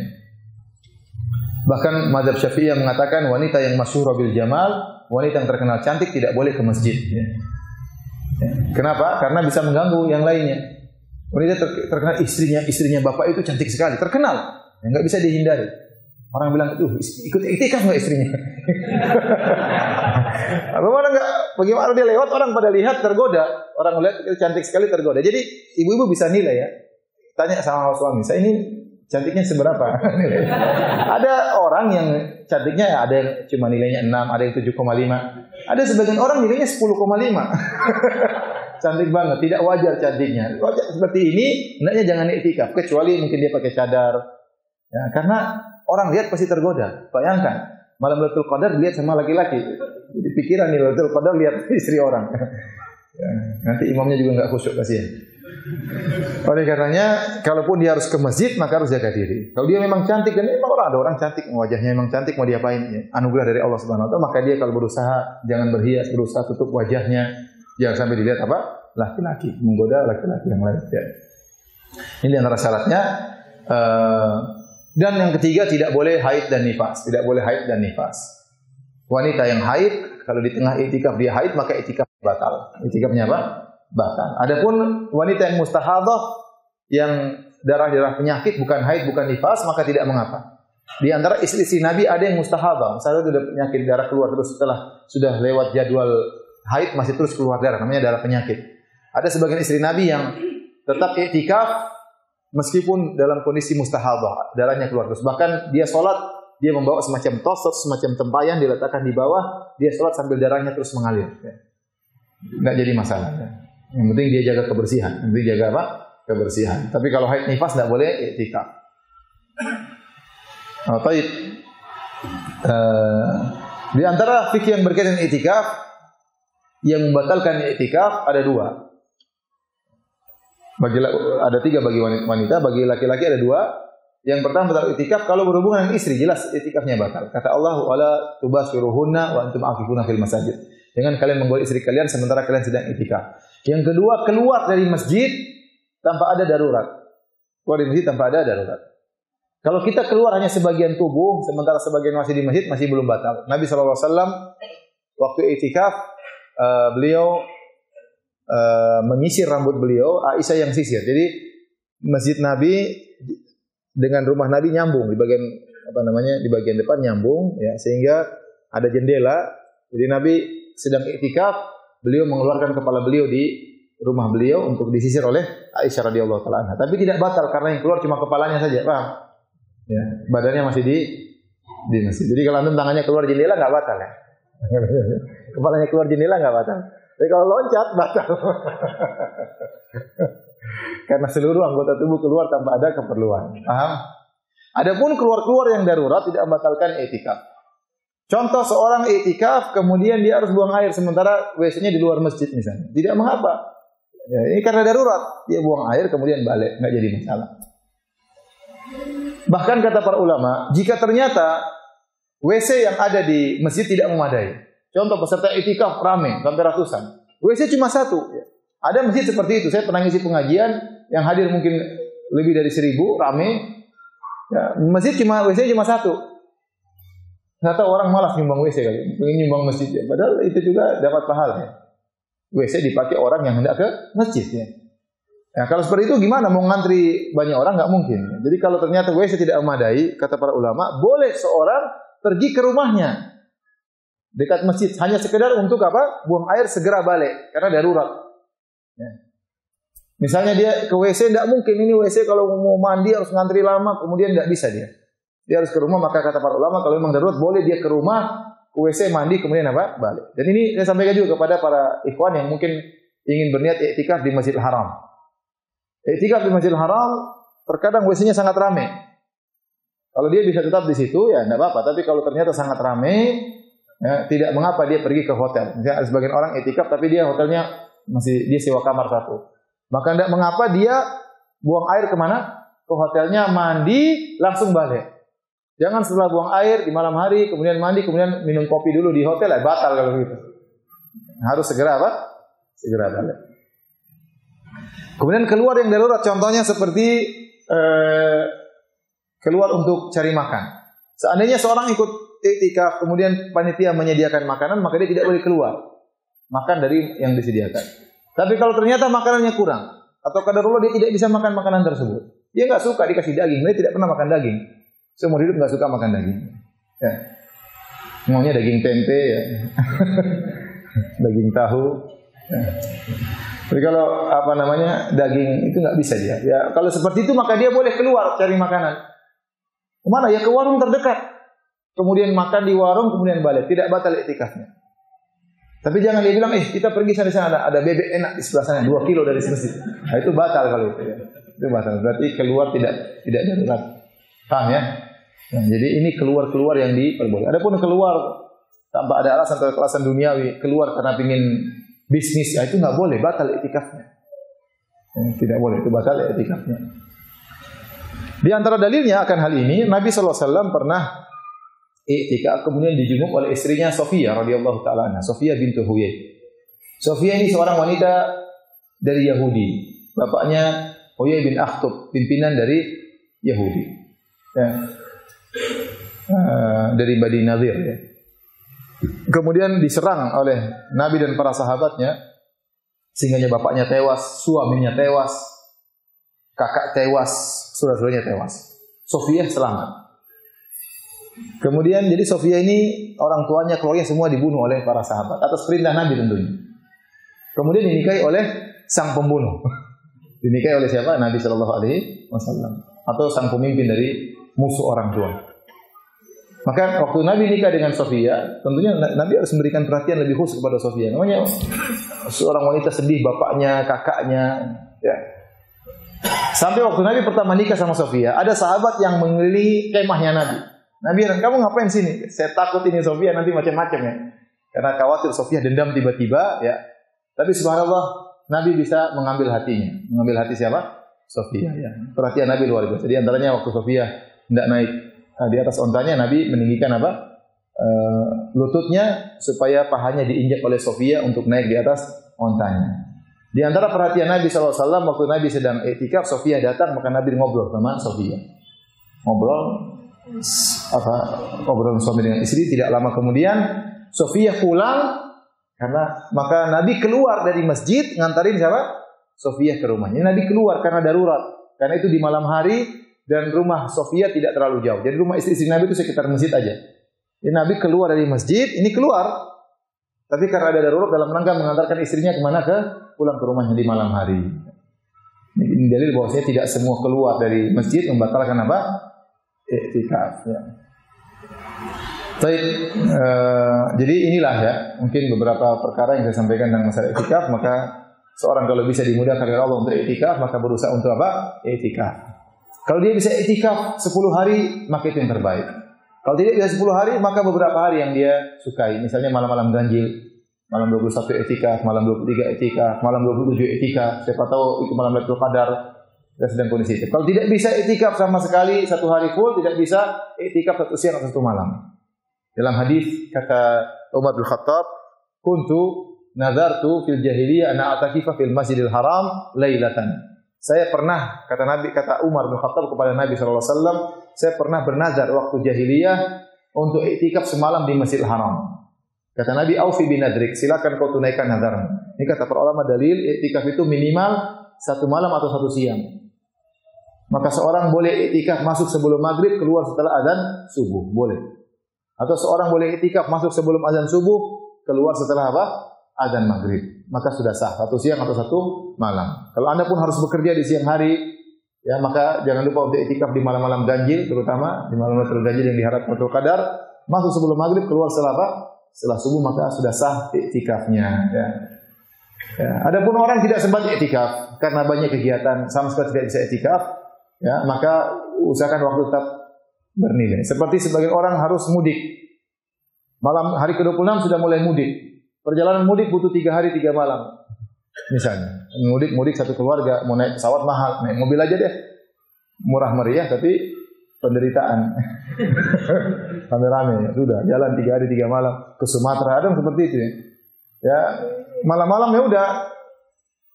S1: Bahkan mazhab Syafi'iyah mengatakan wanita yang masyhurah bil jamal, wanita yang terkenal cantik tidak boleh ke masjid. Ya. Ya. Kenapa? Karena bisa mengganggu yang lainnya. Wanita terkenal istrinya bapak itu cantik sekali, terkenal, ya, nggak bisa dihindari. Orang bilang itu ikut i'tikaf nggak istrinya? Bagaimana nggak? Bagaimana dia lewat orang pada lihat tergoda, orang lihat cantik sekali tergoda. Jadi ibu-ibu bisa nilai ya. Tanya sama suami, saya ini cantiknya seberapa? Ada orang yang cantiknya ada yang cuma nilainya 6, ada yang 7,5. Ada sebagian orang nilainya 10,5. Cantik banget, tidak wajar cantiknya. Wajar seperti ini, hendaknya jangan i'tikaf, kecuali mungkin dia pakai cadar. Ya, karena orang lihat pasti tergoda. Bayangkan, malam Lailatul Qadar dilihat sama laki-laki. Jadi pikiran nih Lailatul Qadar lihat istri orang. Ya, nanti imamnya juga enggak khusyuk kasihan. Oleh karenanya, kalaupun dia harus ke masjid, maka harus jaga diri. Kalau dia memang cantik, dan memang ada orang cantik, wajahnya memang cantik, mau diapain? Ya, anugerah dari Allah Subhanahu Wa Taala. Maka dia kalau berusaha jangan berhias, berusaha tutup wajahnya. Jangan sampai dilihat apa? Laki-laki, menggoda laki-laki yang lain. Ya. Ini antara syaratnya. Dan yang ketiga, tidak boleh haid dan nifas. Tidak boleh haid dan nifas. Wanita yang haid, kalau di tengah i'tikaf dia haid, maka i'tikaf batal. I'tikafnya apa? Batal. Adapun wanita yang mustahadah, yang darah-darah penyakit, bukan haid, bukan nifas, maka tidak mengapa. Di antara istri-istri Nabi ada yang mustahadah. Misalnya sudah penyakit darah keluar terus setelah sudah lewat jadwal haid masih terus keluar darah, namanya darah penyakit. Ada sebagian istri Nabi yang tetap i'tikaf meskipun dalam kondisi mustahadah, darahnya keluar terus. Bahkan dia sholat, dia membawa semacam tosok, semacam tempayan diletakkan di bawah, dia sholat sambil darahnya terus mengalir. Enggak jadi masalah. Yang penting dia jaga kebersihan. Yang penting jaga apa? Kebersihan. Tapi kalau haid nifas tidak boleh i'tikaf. Baik. Di antara fikih yang berkaitan dengan i'tikaf, yang membatalkan i'tikaf ada dua. Ada tiga bagi wanita, bagi laki-laki ada dua. Yang pertama batal i'tikaf kalau berhubungan dengan istri, jelas i'tikafnya batal. Kata Allah, "Wala tubashiruhunna wa antum aqifuna fil masajid." Jangan kalian menggoda istri kalian sementara kalian sedang i'tikaf. Yang kedua, keluar dari masjid tanpa ada darurat. Keluar dari masjid tanpa ada darurat. Kalau kita keluar hanya sebagian tubuh, sementara sebagian masih di masjid, masih belum batal. Nabi SAW waktu i'tikaf, beliau menyisir rambut beliau, Aisyah yang sisir. Jadi masjid Nabi dengan rumah Nabi nyambung di bagian di bagian depan nyambung, ya, sehingga ada jendela. Jadi Nabi sedang i'tikaf, beliau mengeluarkan kepala beliau di rumah beliau untuk disisir oleh Aisyah radhiyallahu taala anha. Tapi tidak batal karena yang keluar cuma kepalanya saja, paham? Ya, badannya masih di masjid. Jadi kalau antum tangannya keluar jendela enggak batal ya. Kepalanya keluar jendela enggak batal. Tapi kalau loncat batal. Karena seluruh anggota tubuh keluar tanpa ada keperluan. Paham? Adapun keluar-keluar yang darurat tidak membatalkan i'tikaf. Contoh seorang i'tikaf kemudian dia harus buang air sementara WC-nya di luar masjid misalnya. Tidak mengapa. Ya, ini karena darurat. Dia buang air kemudian balik, enggak jadi masalah. Bahkan kata para ulama, jika ternyata WC yang ada di masjid tidak memadai. Contoh peserta i'tikaf ramai sampai ratusan. WC cuma satu. Ada masjid seperti itu. Saya pernah ngisi pengajian yang hadir mungkin lebih dari 1.000 ramai. Ya, masjid WC cuma satu. Ternyata orang malas nyumbang WC kali. Ingin nyumbang masjid. Ya. Padahal itu juga dapat pahala. Ya. WC dipakai orang yang hendak ke masjid. Ya. Nah, kalau seperti itu gimana? Mau ngantri banyak orang nggak mungkin. Jadi kalau ternyata WC tidak memadai, kata para ulama, boleh seorang pergi ke rumahnya dekat masjid hanya sekedar untuk apa? Buang air segera balik karena darurat. Ya. Misalnya dia ke WC, tidak mungkin ini WC kalau mau mandi harus ngantri lama, kemudian tidak bisa dia. Dia harus ke rumah, maka kata para ulama kalau memang darurat boleh dia ke rumah, ke WC mandi kemudian apa? Balik. Dan ini saya sampaikan juga kepada para ikhwan yang mungkin ingin berniat i'tikaf di Masjidil Haram. I'tikaf di Masjidil Haram terkadang WC-nya sangat ramai. Kalau dia bisa tetap di situ ya enggak apa-apa, tapi kalau ternyata sangat ramai ya, tidak mengapa dia pergi ke hotel. Misalnya sebagian orang itikaf tapi dia hotelnya masih dia sewa kamar satu. Maka enggak mengapa dia buang air kemana? Ke hotelnya, mandi, langsung balik. Jangan setelah buang air di malam hari, kemudian mandi, kemudian minum kopi dulu di hotel, batal kalau gitu. Harus segera apa? Segera balik. Kemudian keluar yang darurat, contohnya seperti keluar untuk cari makan. Seandainya seorang ikut iktikaf, kemudian panitia menyediakan makanan, maka dia tidak boleh keluar makan dari yang disediakan. Tapi kalau ternyata makanannya kurang, atau kadarullah dia tidak bisa makan makanan tersebut, dia nggak suka dikasih daging, dia tidak pernah makan daging, seumur hidup nggak suka makan daging. Ya. Maunya daging tempe, ya. Daging tahu. Ya. Jadi kalau daging itu nggak bisa dia. Ya, kalau seperti itu maka dia boleh keluar cari makanan. Kemana? Ya ke warung terdekat. Kemudian makan di warung, kemudian balik. Tidak batal iktikafnya. Tapi jangan dia bilang, kita pergi sana ada bebek enak di sebelah sana, 2 kilo dari masjid. Nah, itu batal kalau itu ya. Itu batal. Berarti keluar tidak darurat. Paham ya? Nah, jadi ini keluar yang diperbolehkan. Adapun keluar tanpa ada alasan atau alasan duniawi, keluar karena ingin bisnis, ya itu nggak boleh, batal iktikafnya. Tidak boleh, itu batal iktikafnya. Di antara dalilnya akan hal ini, Nabi SAW pernah iktikaf kemudian dijenguk oleh istrinya Sofia radhiyallahu taala anha, Sofia bintu Huyai. Sofia ini seorang wanita dari Yahudi. Bapaknya Huyai bin Akhtab, pimpinan dari Yahudi. Ya. Dari Bani Nadir ya. Kemudian diserang oleh Nabi dan para sahabatnya sehingga bapaknya tewas, suaminya tewas, kakak tewas, saudara-saudaranya tewas. Sofia selamat. Kemudian jadi Sofia ini orang tuanya, keluarga semua dibunuh oleh para sahabat atas perintah Nabi tentunya. Kemudian dinikahi oleh sang pembunuh. Dinikahi oleh siapa? Nabi sallallahu alaihi wasallam atau sang pemimpin dari musuh orang tua. Maka waktu Nabi nikah dengan Sofia, tentunya Nabi harus memberikan perhatian lebih khusus kepada Sofia. Namanya seorang wanita sedih, bapaknya, kakaknya, ya. Sampai waktu Nabi pertama nikah sama Sofia, ada sahabat yang mengelilingi kemahnya Nabi. Nabi bilang, kamu ngapain sini? Saya takut ini Sofia nanti macam-macam ya. Karena khawatir Sofia dendam tiba-tiba, ya. Tapi subhanallah, Nabi bisa mengambil hatinya. Mengambil hati siapa? Sofia. Ya. Perhatian Nabi luar biasa. Jadi antaranya waktu Sofia tidak naik di atas ontanya, Nabi meninggikan lututnya supaya pahanya diinjak oleh Sofia untuk naik di atas ontanya. Di antara perhatian Nabi SAW waktu Nabi sedang iktikaf, Sofia datang, maka Nabi ngobrol sama Sofia. Ngobrol suami dengan istri. Tidak lama kemudian Sofia pulang maka Nabi keluar dari masjid ngantarin siapa? Sofia ke rumahnya. Nabi keluar karena darurat. Karena itu di malam hari dan rumah Sofia tidak terlalu jauh. Jadi rumah istri-istri Nabi itu sekitar masjid aja. Jadi Nabi keluar dari masjid, ini keluar. Tapi karena ada darurat dalam rangka mengantarkan istrinya kemana? Pulang ke rumahnya di malam hari. Ini dalil bahwasanya tidak semua keluar dari masjid membatalkan apa? Iktikaf. Ya. Jadi inilah ya, mungkin beberapa perkara yang saya sampaikan tentang masalah iktikaf. Maka seorang kalau bisa dimudahkan oleh Allah untuk iktikaf, maka berusaha untuk apa? Iktikaf. Kalau dia bisa iktikaf 10 hari, maka itu yang terbaik. Kalau tidak bisa 10 hari, maka beberapa hari yang dia sukai. Misalnya malam-malam ganjil, malam 21 iktikaf, malam 23 iktikaf, malam 27 iktikaf. Siapa tahu itu malam Lailatul Qadar dan sedang kondisi itu. Kalau tidak bisa iktikaf sama sekali 1 hari full, tidak bisa iktikaf 1 siang atau 1 malam. Dalam hadis kata Umar bin Khattab, "Kuntu nazartu fil jahiliyah ana atakifa fil Masjidil Haram lailatan." Saya pernah, kata Umar bin Khattab kepada Nabi SAW, saya pernah bernazar waktu jahiliyah untuk iktikaf semalam di Masjidil Haram. Kata Nabi, "Aufi binadrik, silakan kau tunaikan nazarmu." Ini kata para ulama dalil, iktikaf itu minimal 1 malam atau 1 siang. Maka seorang boleh iktikaf masuk sebelum maghrib, keluar setelah azan subuh, boleh. Atau seorang boleh iktikaf masuk sebelum azan subuh, keluar setelah apa? Azan maghrib. Maka sudah sah, 1 siang atau 1 malam. Kalau Anda pun harus bekerja di siang hari, ya maka jangan lupa untuk iktikaf di malam-malam ganjil, terutama di malam-malam ganjil yang diharapkan Lailatul Qadar, masuk sebelum maghrib, keluar setelah apa? Setelah subuh, maka sudah sah iktikafnya. Ya. Ya. Adapun orang tidak sempat iktikaf karena banyak kegiatan, sama sekali tidak bisa iktikaf, ya maka usahakan waktu tetap bernilai. Seperti sebagian orang harus mudik. Malam hari ke-26 sudah mulai mudik. Perjalanan mudik butuh 3 hari 3 malam. Misalnya, mudik satu keluarga, mau naik pesawat mahal, naik mobil aja deh. Murah meriah tapi penderitaan. Rame-rame, sudah jalan 3 hari 3 malam ke Sumatera, ada seperti itu ya. Ya, malam-malam ya udah.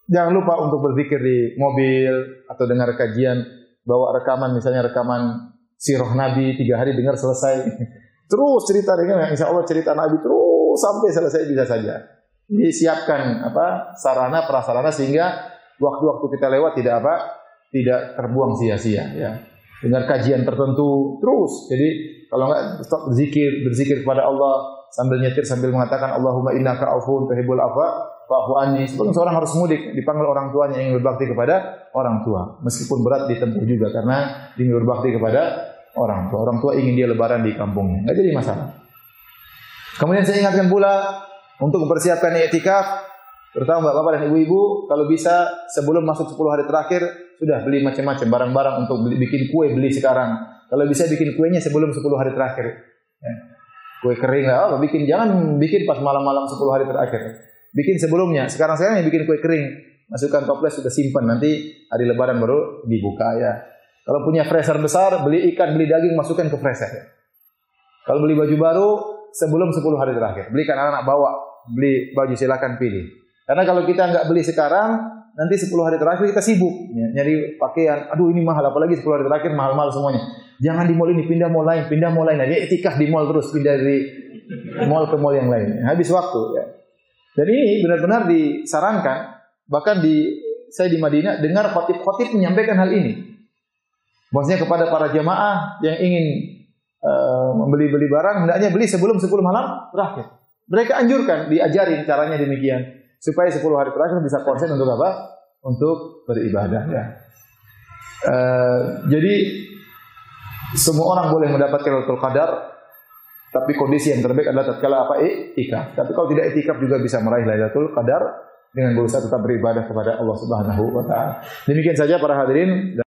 S1: Jangan lupa untuk berzikir di mobil atau dengar kajian, bawa rekaman, misalnya rekaman sirah Nabi 3 hari dengar selesai. Terus cerita dengan insya Allah cerita Nabi terus sampai selesai bisa saja. Jadi siapkan sarana prasarana sehingga waktu-waktu kita lewat tidak terbuang sia-sia ya. Dengar kajian tertentu terus. Jadi kalau enggak stop berzikir kepada Allah sambil nyetir sambil mengatakan Allahumma innaka afuwun tuhibbul afwa fa'fu anni. Seorang harus mudik dipanggil orang tuanya yang berbakti kepada orang tua. Meskipun berat ditempuh juga karena ingin berbakti kepada orang tua. Orang tua ingin dia lebaran di kampungnya. Enggak jadi masalah. Kemudian saya ingatkan pula untuk mempersiapkan i'tikaf, terutama bapak-bapak dan ibu-ibu, kalau bisa sebelum masuk 10 hari terakhir sudah beli macam-macam barang-barang untuk bikin kue, beli sekarang. Kalau bisa bikin kuenya sebelum 10 hari terakhir. Ya. Kue kering lah, jangan bikin pas malam-malam 10 hari terakhir. Bikin sebelumnya. Sekarang yang bikin kue kering, masukkan toples sudah simpan, nanti hari lebaran baru dibuka ya. Kalau punya freezer besar, beli ikan, beli daging, masukkan ke freezer ya. Kalau beli baju baru sebelum 10 hari terakhir. Belikan anak-anak bawa, beli baju silakan pilih. Karena kalau kita enggak beli sekarang, nanti 10 hari terakhir kita sibuk ya, nyari pakaian. Aduh ini mahal, apalagi 10 hari terakhir mahal-mahal semuanya. Jangan di mall ini, pindah mall lain. Nah, dia etikah di mall terus, pindah dari mall ke mall yang lain. Habis waktu ya. Dan ini benar-benar disarankan. Bahkan saya di Madinah dengar khotib-khotib menyampaikan hal ini. Maksudnya kepada para jamaah yang ingin membeli barang, hendaknya beli sebelum 10 malam terakhir. Mereka anjurkan, diajarin caranya demikian. Supaya 10 hari terakhir bisa konsen untuk apa? Untuk beribadah. Ya. Jadi semua orang boleh mendapatkan Lailatul Qadar, tapi kondisi yang terbaik adalah tatkala i'tikaf. Tapi kalau tidak i'tikaf juga bisa meraih Lailatul Qadar dengan berusaha tetap beribadah kepada Allah Subhanahu wa taala. Demikian saja para hadirin.